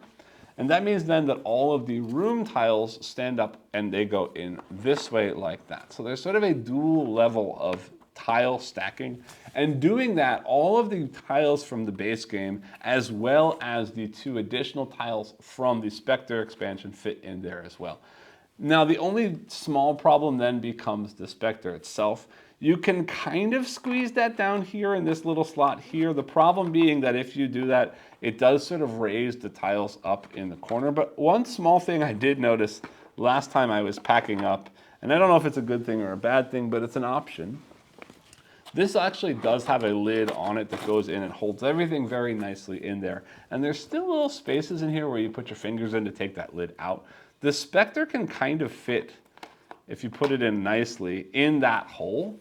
And that means then that all of the room tiles stand up and they go in this way like that. So there's sort of a dual level of tile stacking. And doing that, all of the tiles from the base game, as well as the 2 additional tiles from the Specter expansion, fit in there as well. Now, the only small problem then becomes the Specter itself. You can kind of squeeze that down here in this little slot here. The problem being that if you do that, it does sort of raise the tiles up in the corner. But one small thing I did notice last time I was packing up, and I don't know if it's a good thing or a bad thing, but it's an option. This actually does have a lid on it that goes in and holds everything very nicely in there. And there's still little spaces in here where you put your fingers in to take that lid out. The Specter can kind of fit, if you put it in nicely, in that hole.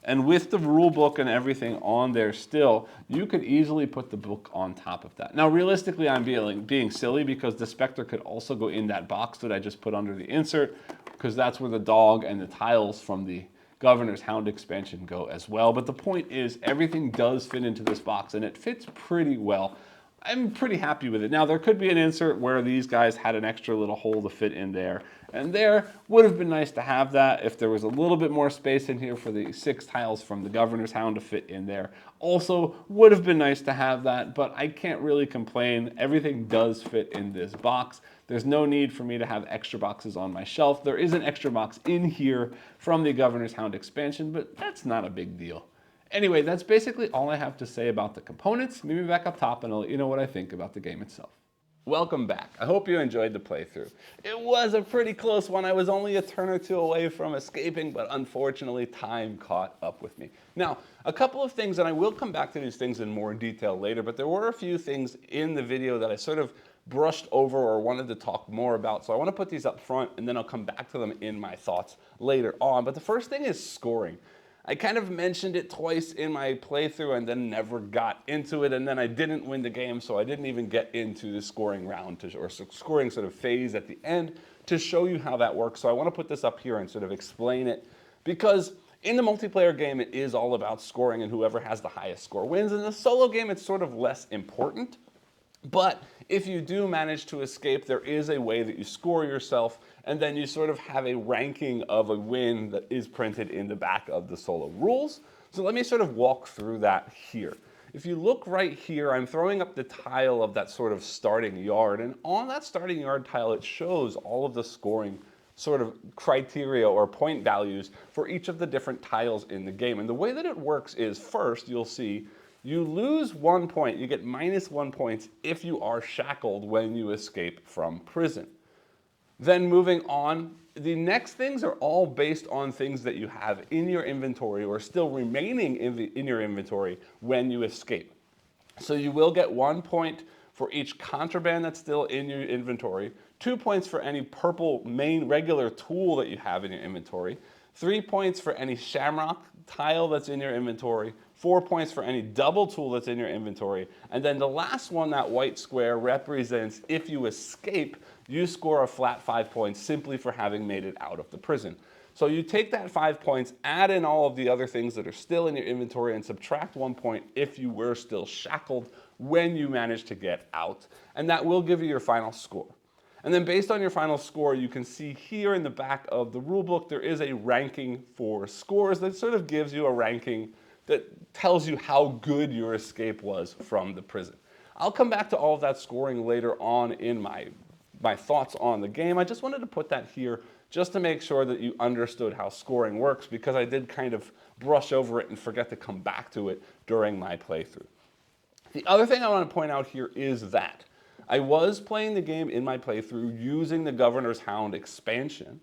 And with the rule book and everything on there still, you could easily put the book on top of that. Now, realistically, I'm being silly because the Specter could also go in that box that I just put under the insert, because that's where the dog and the tiles from the Governor's Hound expansion go as well. But the point is, everything does fit into this box, and it fits pretty well. I'm pretty happy with it. Now, there could be an insert where these guys had an extra little hole to fit in there. And there would have been nice to have that if there was a little bit more space in here for the 6 tiles from the Governor's Hound to fit in there. Also, would have been nice to have that, but I can't really complain. Everything does fit in this box. There's no need for me to have extra boxes on my shelf. There is an extra box in here from the Governor's Hound expansion, but that's not a big deal. Anyway, that's basically all I have to say about the components. Meet me back up top and I'll let you know what I think about the game itself. Welcome back. I hope you enjoyed the playthrough. It was a pretty close one. I was only a turn or 2 away from escaping, but unfortunately time caught up with me. Now, a couple of things, and I will come back to these things in more detail later, but there were a few things in the video that I sort of brushed over or wanted to talk more about. So I want to put these up front and then I'll come back to them in my thoughts later on. But the first thing is scoring. I kind of mentioned it twice in my playthrough and then never got into it, and then I didn't win the game, so I didn't even get into the scoring round or scoring sort of phase at the end to show you how that works. So I want to put this up here and sort of explain it, because in the multiplayer game it is all about scoring and whoever has the highest score wins. In the solo game it's sort of less important. But if you do manage to escape, there is a way that you score yourself, and then you sort of have a ranking of a win that is printed in the back of the solo rules. So let me sort of walk through that here. if you look right here, I'm throwing up the tile of that sort of starting yard, and on that starting yard tile, it shows all of the scoring sort of criteria or point values for each of the different tiles in the game. And the way that it works is, first, you'll see you lose 1 point, you get -1 points if you are shackled when you escape from prison. Then moving on, the next things are all based on things that you have in your inventory or still remaining in your inventory when you escape. So you will get 1 point for each contraband that's still in your inventory, 2 points for any purple main regular tool that you have in your inventory, 3 points for any shamrock tile that's in your inventory, 4 points for any double tool that's in your inventory, and then the last one, that white square, represents if you escape, you score a flat 5 points simply for having made it out of the prison. So you take that 5 points, add in all of the other things that are still in your inventory, and subtract 1 point if you were still shackled when you managed to get out, and that will give you your final score. And then based on your final score, you can see here in the back of the rulebook, there is a ranking for scores that sort of gives you a ranking that tells you how good your escape was from the prison. I'll come back to all of that scoring later on in my thoughts on the game. I just wanted to put that here just to make sure that you understood how scoring works, because I did kind of brush over it and forget to come back to it during my playthrough. The other thing I want to point out here is that I was playing the game in my playthrough using the Governor's Hound expansion,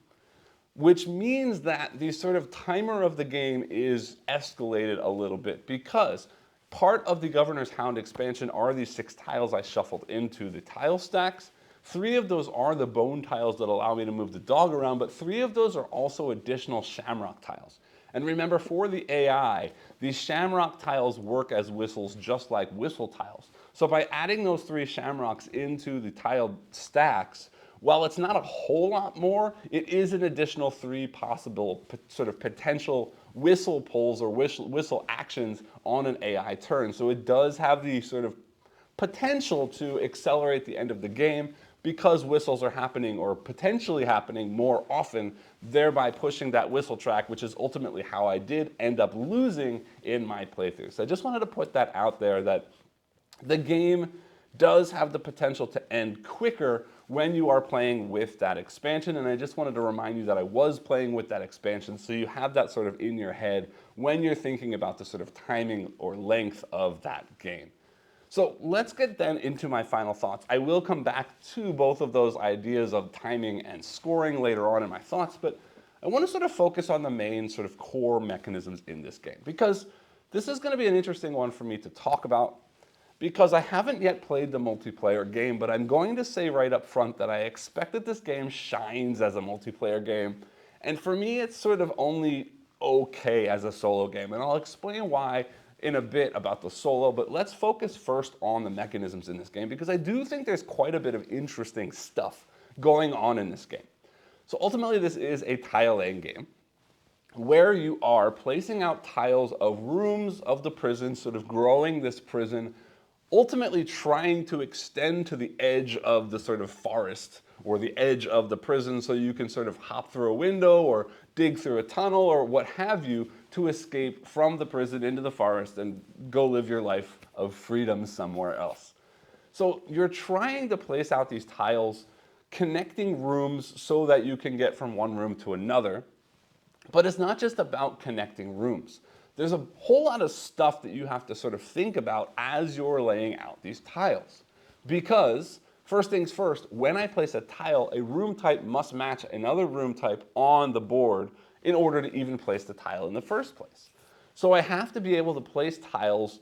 which means that the sort of timer of the game is escalated a little bit, because part of the Governor's Hound expansion are these 6 tiles I shuffled into the tile stacks. 3 of those are the bone tiles that allow me to move the dog around, but 3 of those are also additional shamrock tiles. And remember, for the AI, these shamrock tiles work as whistles just like whistle tiles. So by adding those 3 shamrocks into the tile stacks, while it's not a whole lot more, it is an additional 3 possible sort of potential whistle pulls or whistle actions on an AI turn. So it does have the sort of potential to accelerate the end of the game, because whistles are happening or potentially happening more often, thereby pushing that whistle track, which is ultimately how I did end up losing in my playthrough. So I just wanted to put that out there, that the game does have the potential to end quicker when you are playing with that expansion, and I just wanted to remind you that I was playing with that expansion, so you have that sort of in your head when you're thinking about the sort of timing or length of that game. So let's get then into my final thoughts. I will come back to both of those ideas of timing and scoring later on in my thoughts, but I want to sort of focus on the main sort of core mechanisms in this game, because this is going to be an interesting one for me to talk about, because I haven't yet played the multiplayer game, but I'm going to say right up front that I expect that this game shines as a multiplayer game, and for me it's sort of only okay as a solo game, and I'll explain why in a bit about the solo, but let's focus first on the mechanisms in this game, because I do think there's quite a bit of interesting stuff going on in this game. So ultimately this is a tile laying game where you are placing out tiles of rooms of the prison, sort of growing this prison, ultimately trying to extend to the edge of the sort of forest or the edge of the prison, so you can sort of hop through a window or dig through a tunnel or what have you to escape from the prison into the forest and go live your life of freedom somewhere else. So you're trying to place out these tiles, connecting rooms so that you can get from one room to another. But it's not just about connecting rooms. There's a whole lot of stuff that you have to sort of think about as you're laying out these tiles. Because, first things first, when I place a tile, a room type must match another room type on the board in order to even place the tile in the first place. So I have to be able to place tiles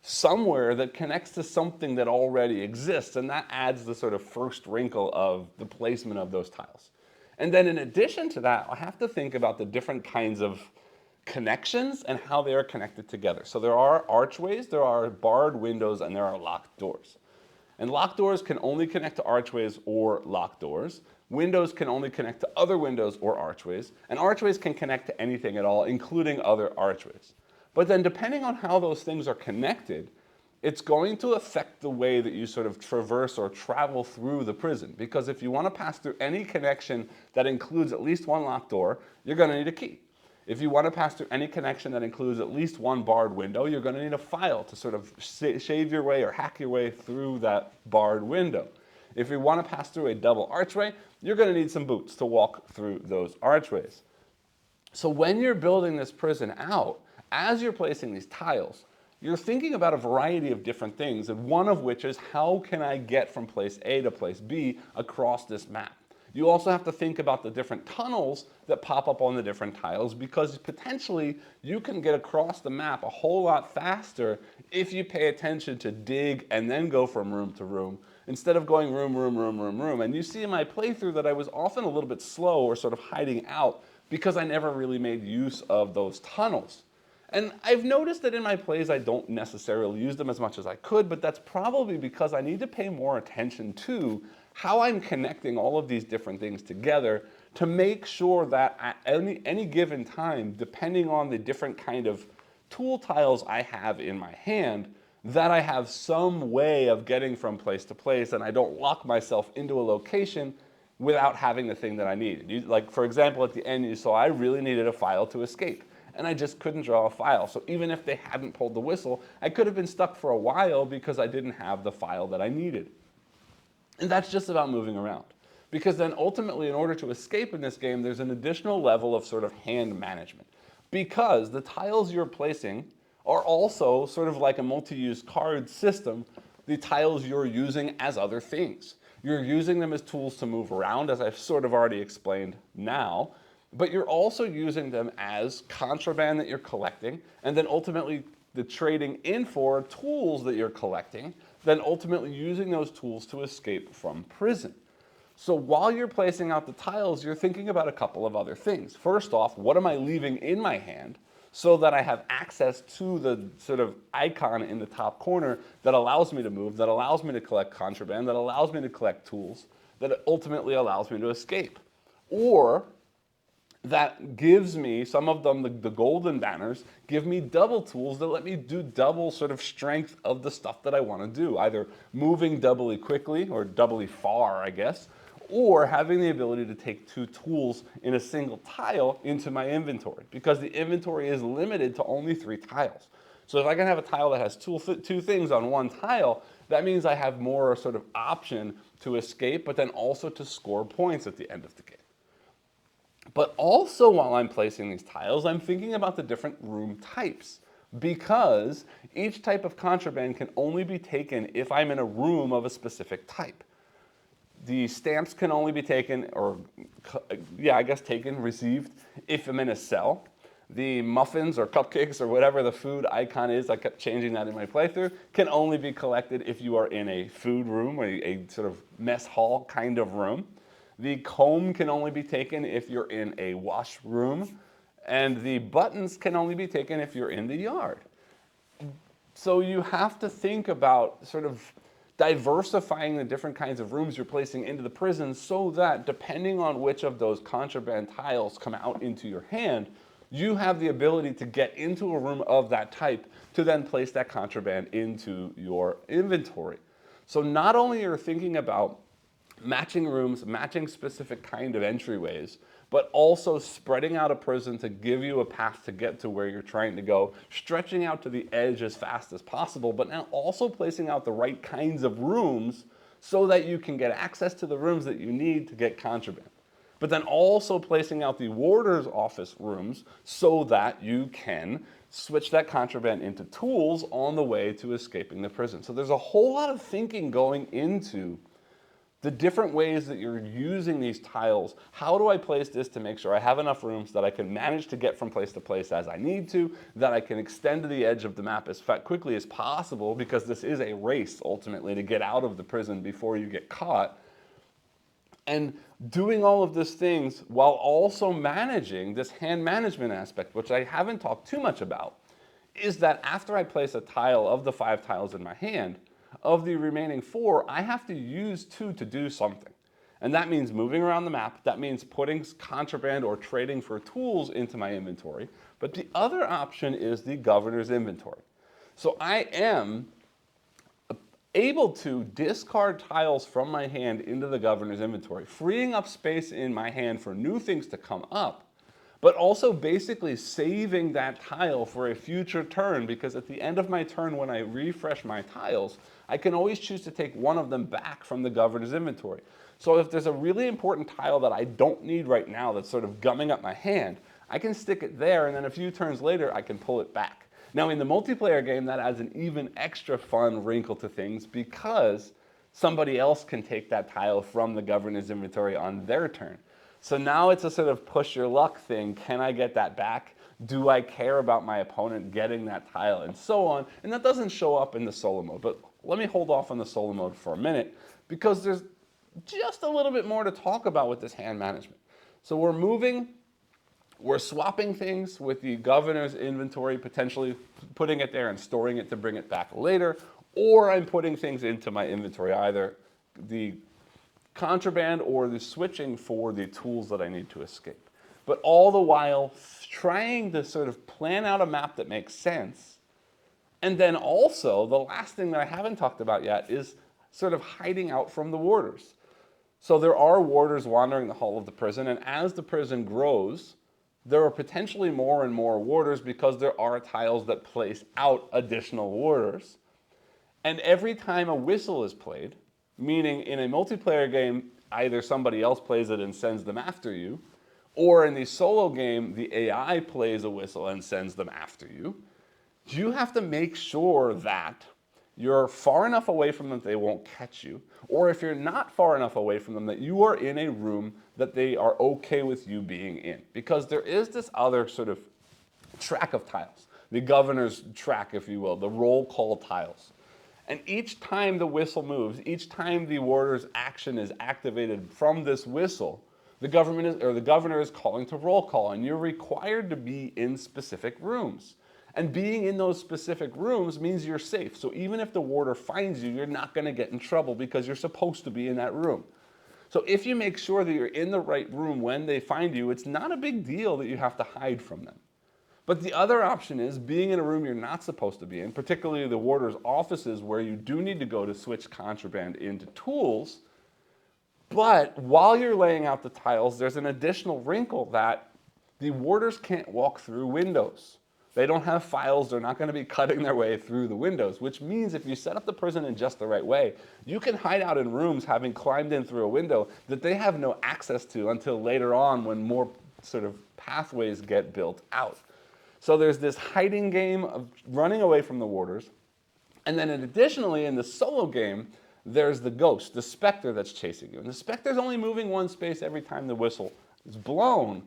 somewhere that connects to something that already exists, and that adds the sort of first wrinkle of the placement of those tiles. And then in addition to that, I have to think about the different kinds of connections and how they are connected together. So there are archways, there are barred windows, and there are locked doors. And locked doors can only connect to archways or locked doors. Windows can only connect to other windows or archways. And archways can connect to anything at all, including other archways. But then depending on how those things are connected, it's going to affect the way that you sort of traverse or travel through the prison. Because if you want to pass through any connection that includes at least one locked door, you're going to need a key. If you want to pass through any connection that includes at least one barred window, you're going to need a file to sort of shave your way or hack your way through that barred window. If you want to pass through a double archway, you're going to need some boots to walk through those archways. So when you're building this prison out, as you're placing these tiles, you're thinking about a variety of different things, and one of which is how can I get from place A to place B across this map? You also have to think about the different tunnels that pop up on the different tiles, because potentially you can get across the map a whole lot faster if you pay attention to dig and then go from room to room, instead of going room, room, room, room, room. And you see in my playthrough that I was often a little bit slow or sort of hiding out because I never really made use of those tunnels. And I've noticed that in my plays I don't necessarily use them as much as I could, but that's probably because I need to pay more attention to how I'm connecting all of these different things together to make sure that at any given time, depending on the different kind of tool tiles I have in my hand, that I have some way of getting from place to place and I don't lock myself into a location without having the thing that I need. Like, for example, at the end you saw I really needed a file to escape, and I just couldn't draw a file. So even if they hadn't pulled the whistle, I could have been stuck for a while because I didn't have the file that I needed. And that's just about moving around. Because then ultimately, in order to escape in this game, there's an additional level of sort of hand management. Because the tiles you're placing are also sort of like a multi-use card system, the tiles you're using as other things. You're using them as tools to move around, as I've sort of already explained now, but you're also using them as contraband that you're collecting, and then ultimately the trading in for tools that you're collecting, then ultimately using those tools to escape from prison. So while you're placing out the tiles, you're thinking about a couple of other things. First off, what am I leaving in my hand so that I have access to the sort of icon in the top corner that allows me to move, that allows me to collect contraband, that allows me to collect tools, that ultimately allows me to escape. Or that gives me, some of them, the golden banners, give me double tools that let me do double sort of strength of the stuff that I want to do, either moving doubly quickly or doubly far, I guess, or having the ability to take two tools in a single tile into my inventory, because the inventory is limited to only 3 tiles. So if I can have a tile that has two things on one tile, that means I have more sort of option to escape, but then also to score points at the end of the game. But also while I'm placing these tiles, I'm thinking about the different room types, because each type of contraband can only be taken if I'm in a room of a specific type. The stamps can only be taken, or yeah, I guess taken, received, if I'm in a cell. The muffins or cupcakes or whatever the food icon is, I kept changing that in my playthrough, can only be collected if you are in a food room, or a sort of mess hall kind of room. The comb can only be taken if you're in a washroom, and the buttons can only be taken if you're in the yard. So you have to think about sort of diversifying the different kinds of rooms you're placing into the prison, so that depending on which of those contraband tiles come out into your hand, you have the ability to get into a room of that type to then place that contraband into your inventory. So not only are you thinking about matching rooms, matching specific kind of entryways, but also spreading out a prison to give you a path to get to where you're trying to go, stretching out to the edge as fast as possible, but now also placing out the right kinds of rooms so that you can get access to the rooms that you need to get contraband. But then also placing out the warder's office rooms so that you can switch that contraband into tools on the way to escaping the prison. So there's a whole lot of thinking going into the different ways that you're using these tiles. How do I place this to make sure I have enough rooms that I can manage to get from place to place as I need to, that I can extend to the edge of the map as quickly as possible, because this is a race ultimately to get out of the prison before you get caught. And doing all of these things while also managing this hand management aspect, which I haven't talked too much about, is that after I place a tile of the 5 tiles in my hand, of the remaining 4, I have to use 2 to do something. And that means moving around the map. That means putting contraband or trading for tools into my inventory. But the other option is the governor's inventory. So I am able to discard tiles from my hand into the governor's inventory, freeing up space in my hand for new things to come up. but also basically saving that tile for a future turn, because at the end of my turn when I refresh my tiles, I can always choose to take one of them back from the governor's inventory. So if there's a really important tile that I don't need right now that's sort of gumming up my hand, I can stick it there, and then a few turns later I can pull it back. Now in the multiplayer game, that adds an even extra fun wrinkle to things, because somebody else can take that tile from the governor's inventory on their turn. So now it's a sort of push your luck thing. Can I get that back? Do I care about my opponent getting that tile? And so on. And that doesn't show up in the solo mode. But let me hold off on the solo mode for a minute, because there's just a little bit more to talk about with this hand management. So we're swapping things with the governor's inventory, potentially putting it there and storing it to bring it back later, or I'm putting things into my inventory, either the contraband or the switching for the tools that I need to escape. But all the while trying to sort of plan out a map that makes sense. And then also, the last thing that I haven't talked about yet is sort of hiding out from the warders. So there are warders wandering the hall of the prison, and as the prison grows, there are potentially more and more warders, because there are tiles that place out additional warders. And every time a whistle is played, meaning in a multiplayer game, either somebody else plays it and sends them after you, or in the solo game, the AI plays a whistle and sends them after you, you have to make sure that you're far enough away from them that they won't catch you, or if you're not far enough away from them that you are in a room that they are okay with you being in. Because there is this other sort of track of tiles, the governor's track, if you will, the roll call tiles. And each time the whistle moves, each time the warder's action is activated from this whistle, the governor is calling to roll call, and you're required to be in specific rooms. And being in those specific rooms means you're safe. So even if the warder finds you, you're not going to get in trouble, because you're supposed to be in that room. So if you make sure that you're in the right room when they find you, it's not a big deal that you have to hide from them. But the other option is being in a room you're not supposed to be in, particularly the warder's offices, where you do need to go to switch contraband into tools. But while you're laying out the tiles, there's an additional wrinkle that the warders can't walk through windows. They don't have files. They're not going to be cutting their way through the windows, which means if you set up the prison in just the right way, you can hide out in rooms having climbed in through a window that they have no access to until later on, when more sort of pathways get built out. So there's this hiding game of running away from the warders. And then additionally, in the solo game, there's the ghost, the Specter, that's chasing you. And the Specter's only moving one space every time the whistle is blown.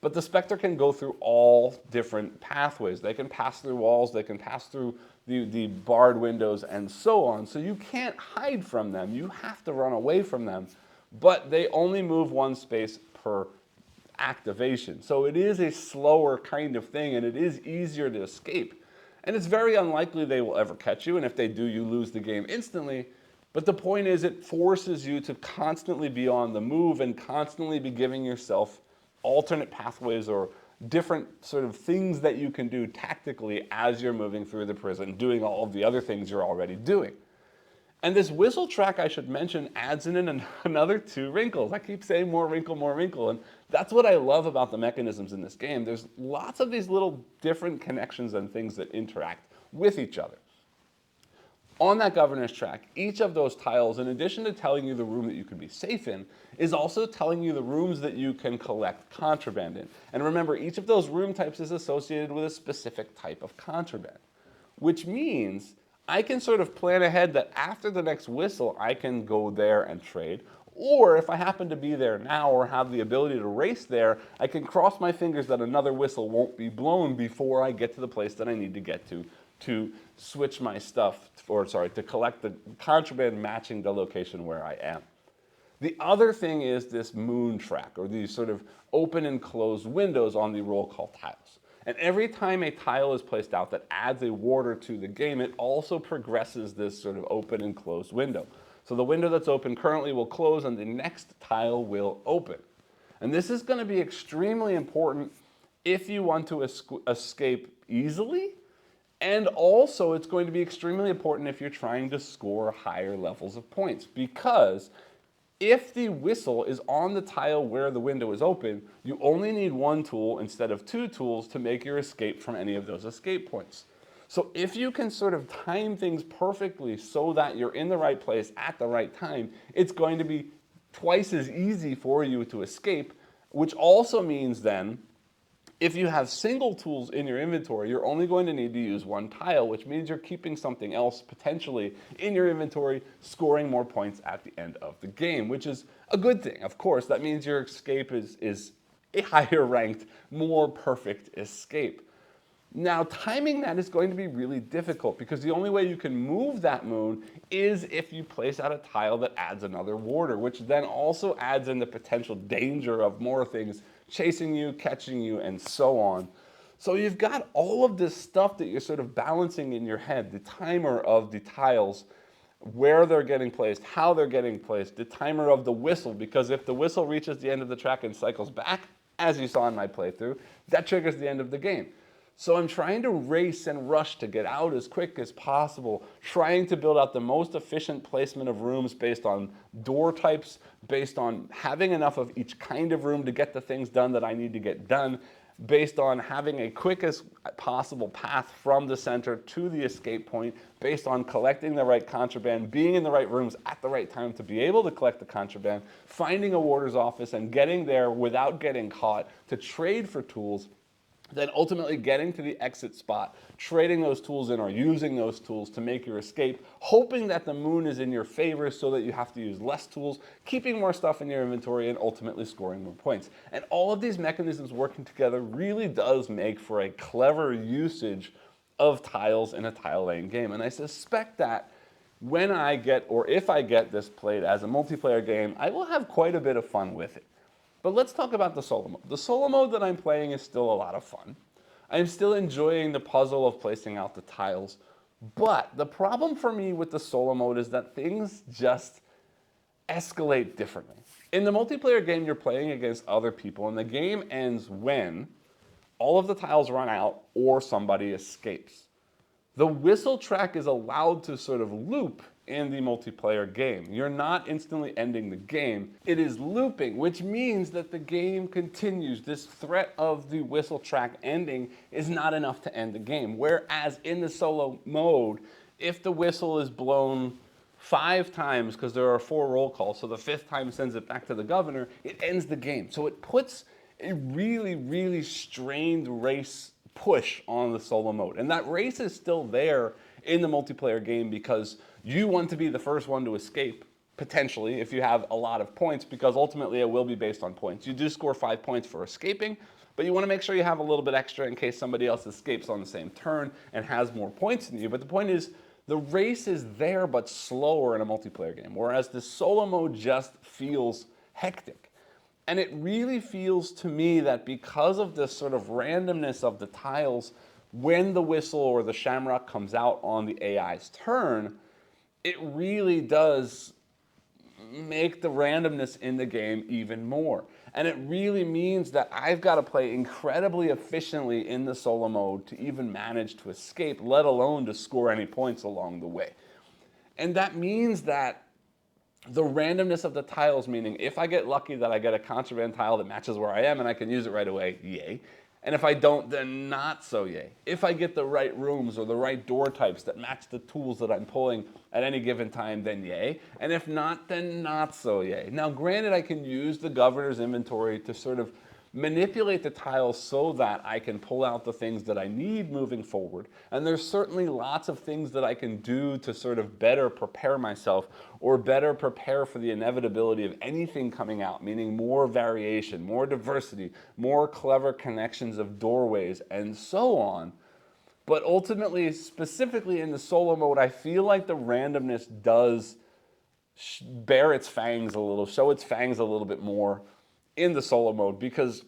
But the Specter can go through all different pathways. They can pass through walls, they can pass through the barred windows, and so on. So you can't hide from them. You have to run away from them. But they only move one space per activation. So it is a slower kind of thing, and it is easier to escape. And it's very unlikely they will ever catch you, and if they do, you lose the game instantly. But the point is, it forces you to constantly be on the move and constantly be giving yourself alternate pathways or different sort of things that you can do tactically as you're moving through the prison, doing all of the other things you're already doing. And this whistle track, I should mention, adds in another 2 wrinkles. I keep saying more wrinkle, and that's what I love about the mechanisms in this game. There's lots of these little different connections and things that interact with each other. On that governor's track, each of those tiles, in addition to telling you the room that you can be safe in, is also telling you the rooms that you can collect contraband in. And remember, each of those room types is associated with a specific type of contraband, which means I can sort of plan ahead that after the next whistle, I can go there and trade. Or if I happen to be there now or have the ability to race there, I can cross my fingers that another whistle won't be blown before I get to the place that I need to get to switch my stuff, to collect the contraband matching the location where I am. The other thing is this moon track, or these sort of open and closed windows on the roll call tiles. And every time a tile is placed out that adds a warder to the game, it also progresses this sort of open and closed window. So the window that's open currently will close and the next tile will open. And this is going to be extremely important if you want to escape easily. And also it's going to be extremely important if you're trying to score higher levels of points, because If the whistle is on the tile where the window is open, you only need one tool instead of two tools to make your escape from any of those escape points. So if you can sort of time things perfectly so that you're in the right place at the right time, it's going to be twice as easy for you to escape, which also means then if you have single tools in your inventory, you're only going to need to use one tile, which means you're keeping something else potentially in your inventory, scoring more points at the end of the game, which is a good thing. Of course, that means your escape is a higher ranked, more perfect escape. Now, timing that is going to be really difficult because the only way you can move that moon is if you place out a tile that adds another warder, which then also adds in the potential danger of more things chasing you, catching you, and so on. So you've got all of this stuff that you're sort of balancing in your head, the timer of the tiles, where they're getting placed, how they're getting placed, the timer of the whistle, because if the whistle reaches the end of the track and cycles back, as you saw in my playthrough, that triggers the end of the game. So I'm trying to race and rush to get out as quick as possible, trying to build out the most efficient placement of rooms based on door types, based on having enough of each kind of room to get the things done that I need to get done, based on having a quickest possible path from the center to the escape point, based on collecting the right contraband, being in the right rooms at the right time to be able to collect the contraband, finding a warder's office and getting there without getting caught to trade for tools, then ultimately getting to the exit spot, trading those tools in or using those tools to make your escape, hoping that the moon is in your favor so that you have to use less tools, keeping more stuff in your inventory, and ultimately scoring more points. And all of these mechanisms working together really does make for a clever usage of tiles in a tile laying game. And I suspect that when I get, or if I get this played as a multiplayer game, I will have quite a bit of fun with it. But let's talk about the solo mode. The solo mode that I'm playing is still a lot of fun. I'm still enjoying the puzzle of placing out the tiles. But the problem for me with the solo mode is that things just escalate differently. In the multiplayer game, you're playing against other people, and the game ends when all of the tiles run out or somebody escapes. The whistle track is allowed to sort of loop in the multiplayer game. You're not instantly ending the game. It is looping, which means that the game continues. This threat of the whistle track ending is not enough to end the game. Whereas in the solo mode, if the whistle is blown 5 times, because there are 4 roll calls, so the 5th time sends it back to the governor, it ends the game. So it puts a really, really strained race push on the solo mode. And that race is still there in the multiplayer game because you want to be the first one to escape, potentially, if you have a lot of points, because ultimately it will be based on points. You do score 5 points for escaping, but you want to make sure you have a little bit extra in case somebody else escapes on the same turn and has more points than you. But the point is, the race is there but slower in a multiplayer game, whereas the solo mode just feels hectic. And it really feels to me that because of this sort of randomness of the tiles, when the whistle or the shamrock comes out on the AI's turn, it really does make the randomness in the game even more. And it really means that I've got to play incredibly efficiently in the solo mode to even manage to escape, let alone to score any points along the way. And that means that the randomness of the tiles, meaning if I get lucky that I get a contraband tile that matches where I am and I can use it right away, yay. And if I don't, then not so yay. If I get the right rooms or the right door types that match the tools that I'm pulling at any given time, then yay. And if not, then not so yay. Now, granted, I can use the governor's inventory to sort of manipulate the tiles so that I can pull out the things that I need moving forward. And there's certainly lots of things that I can do to sort of better prepare myself or better prepare for the inevitability of anything coming out, meaning more variation, more diversity, more clever connections of doorways, and so on. But ultimately, specifically in the solo mode, I feel like the randomness does bare its fangs a little, show its fangs a little bit more in the solo mode, because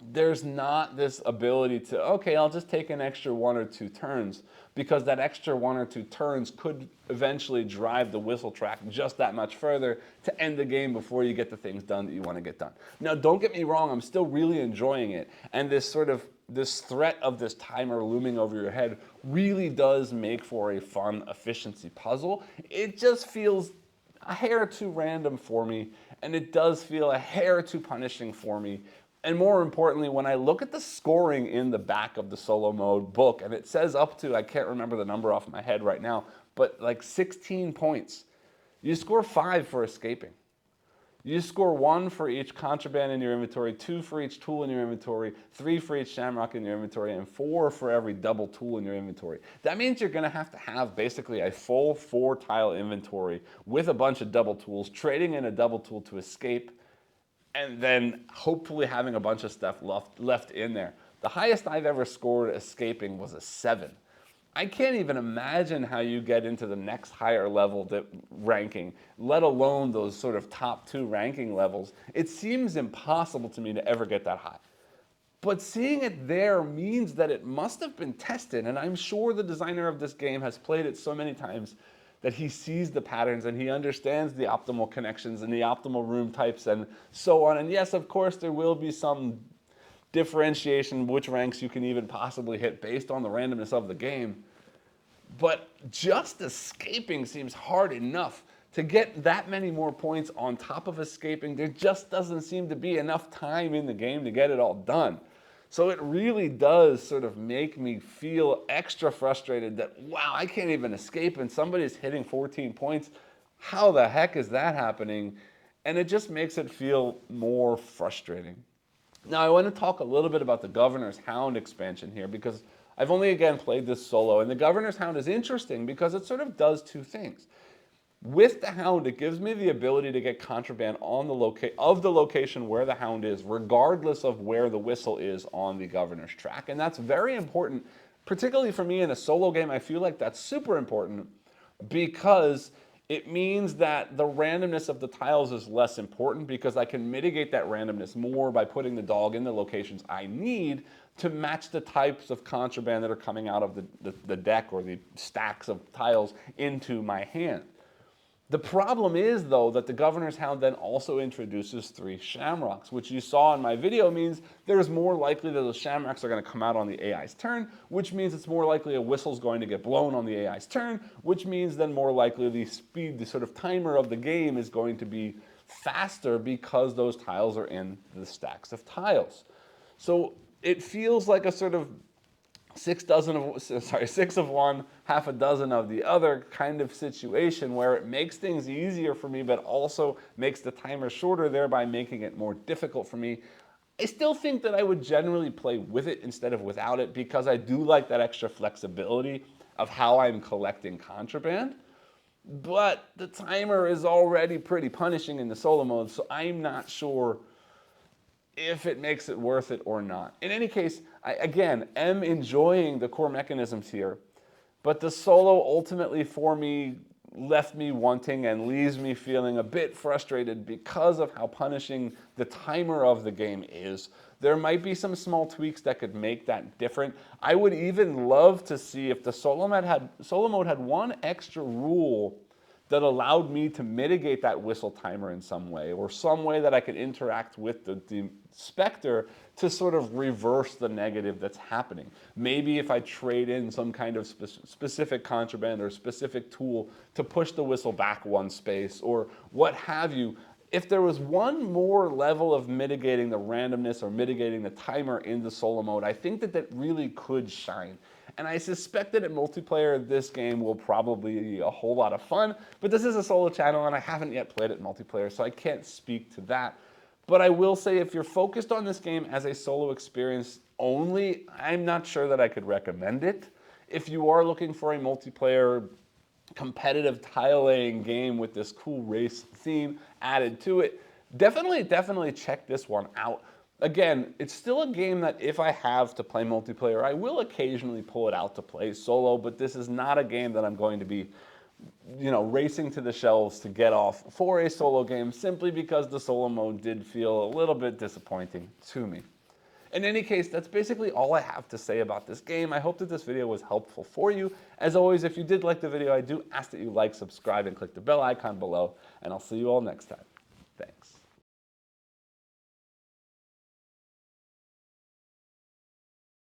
there's not this ability to, okay, I'll just take an extra 1 or 2 turns, because that extra 1 or 2 turns could eventually drive the whistle track just that much further to end the game before you get the things done that you want to get done. Now, don't get me wrong, I'm still really enjoying it, and this threat of this timer looming over your head really does make for a fun efficiency puzzle. It just feels a hair too random for me, and it does feel a hair too punishing for me. And more importantly, when I look at the scoring in the back of the solo mode book, and it says up to, I can't remember the number off my head right now, but like 16 points. You score 5 for escaping. You score 1 for each contraband in your inventory, 2 for each tool in your inventory, 3 for each shamrock in your inventory, and 4 for every double tool in your inventory. That means you're going to have basically a full 4-tile inventory with a bunch of double tools, trading in a double tool to escape, and then hopefully having a bunch of stuff left in there. The highest I've ever scored escaping was a 7. I can't even imagine how you get into the next higher level ranking, let alone those sort of top 2 ranking levels. It seems impossible to me to ever get that high. But seeing it there means that it must have been tested, and I'm sure the designer of this game has played it so many times that he sees the patterns and he understands the optimal connections and the optimal room types and so on. And yes, of course, there will be some differentiation which ranks you can even possibly hit based on the randomness of the game. But just escaping seems hard enough. To get that many more points on top of escaping, there just doesn't seem to be enough time in the game to get it all done. So it really does sort of make me feel extra frustrated that, wow, I can't even escape and somebody's hitting 14 points. How the heck is that happening? And it just makes it feel more frustrating. Now, I want to talk a little bit about the Governor's Hound expansion here because I've only, again, played this solo, and the Governor's Hound is interesting because it sort of does 2 things. With the Hound, it gives me the ability to get contraband on the location where the Hound is, regardless of where the whistle is on the Governor's track, and that's very important, particularly for me in a solo game. I feel like that's super important because it means that the randomness of the tiles is less important because I can mitigate that randomness more by putting the dog in the locations I need to match the types of contraband that are coming out of the deck or the stacks of tiles into my hand. The problem is, though, that the Governor's Hound then also introduces 3 shamrocks, which you saw in my video means there's more likely that those shamrocks are going to come out on the AI's turn, which means it's more likely a whistle's going to get blown on the AI's turn, which means then more likely the sort of timer of the game is going to be faster because those tiles are in the stacks of tiles. So it feels like a sort of 6 of one, half a dozen of the other kind of situation where it makes things easier for me, but also makes the timer shorter, thereby making it more difficult for me. I still think that I would generally play with it instead of without it because I do like that extra flexibility of how I'm collecting contraband. But the timer is already pretty punishing in the solo mode, so I'm not sure if it makes it worth it or not. In any case, I, again, am enjoying the core mechanisms here, but the solo ultimately for me left me wanting and leaves me feeling a bit frustrated because of how punishing the timer of the game is. There might be some small tweaks that could make that different. I would even love to see if the solo mode had one extra rule that allowed me to mitigate that whistle timer in some way, or some way that I could interact with the Specter to sort of reverse the negative that's happening. Maybe if I trade in some kind of specific contraband or specific tool to push the whistle back 1 space, or what have you. If there was one more level of mitigating the randomness or mitigating the timer in the solo mode, I think that really could shine. And I suspect that in multiplayer, this game will probably be a whole lot of fun, but this is a solo channel and I haven't yet played it multiplayer, so I can't speak to that. But I will say if you're focused on this game as a solo experience only, I'm not sure that I could recommend it. If you are looking for a multiplayer competitive tile laying game with this cool race theme added to it, definitely check this one out. Again, it's still a game that if I have to play multiplayer, I will occasionally pull it out to play solo, but this is not a game that I'm going to be, racing to the shelves to get off for a solo game simply because the solo mode did feel a little bit disappointing to me. In any case, that's basically all I have to say about this game. I hope that this video was helpful for you. As always, if you did like the video, I do ask that you like, subscribe, and click the bell icon below, and I'll see you all next time. Thanks.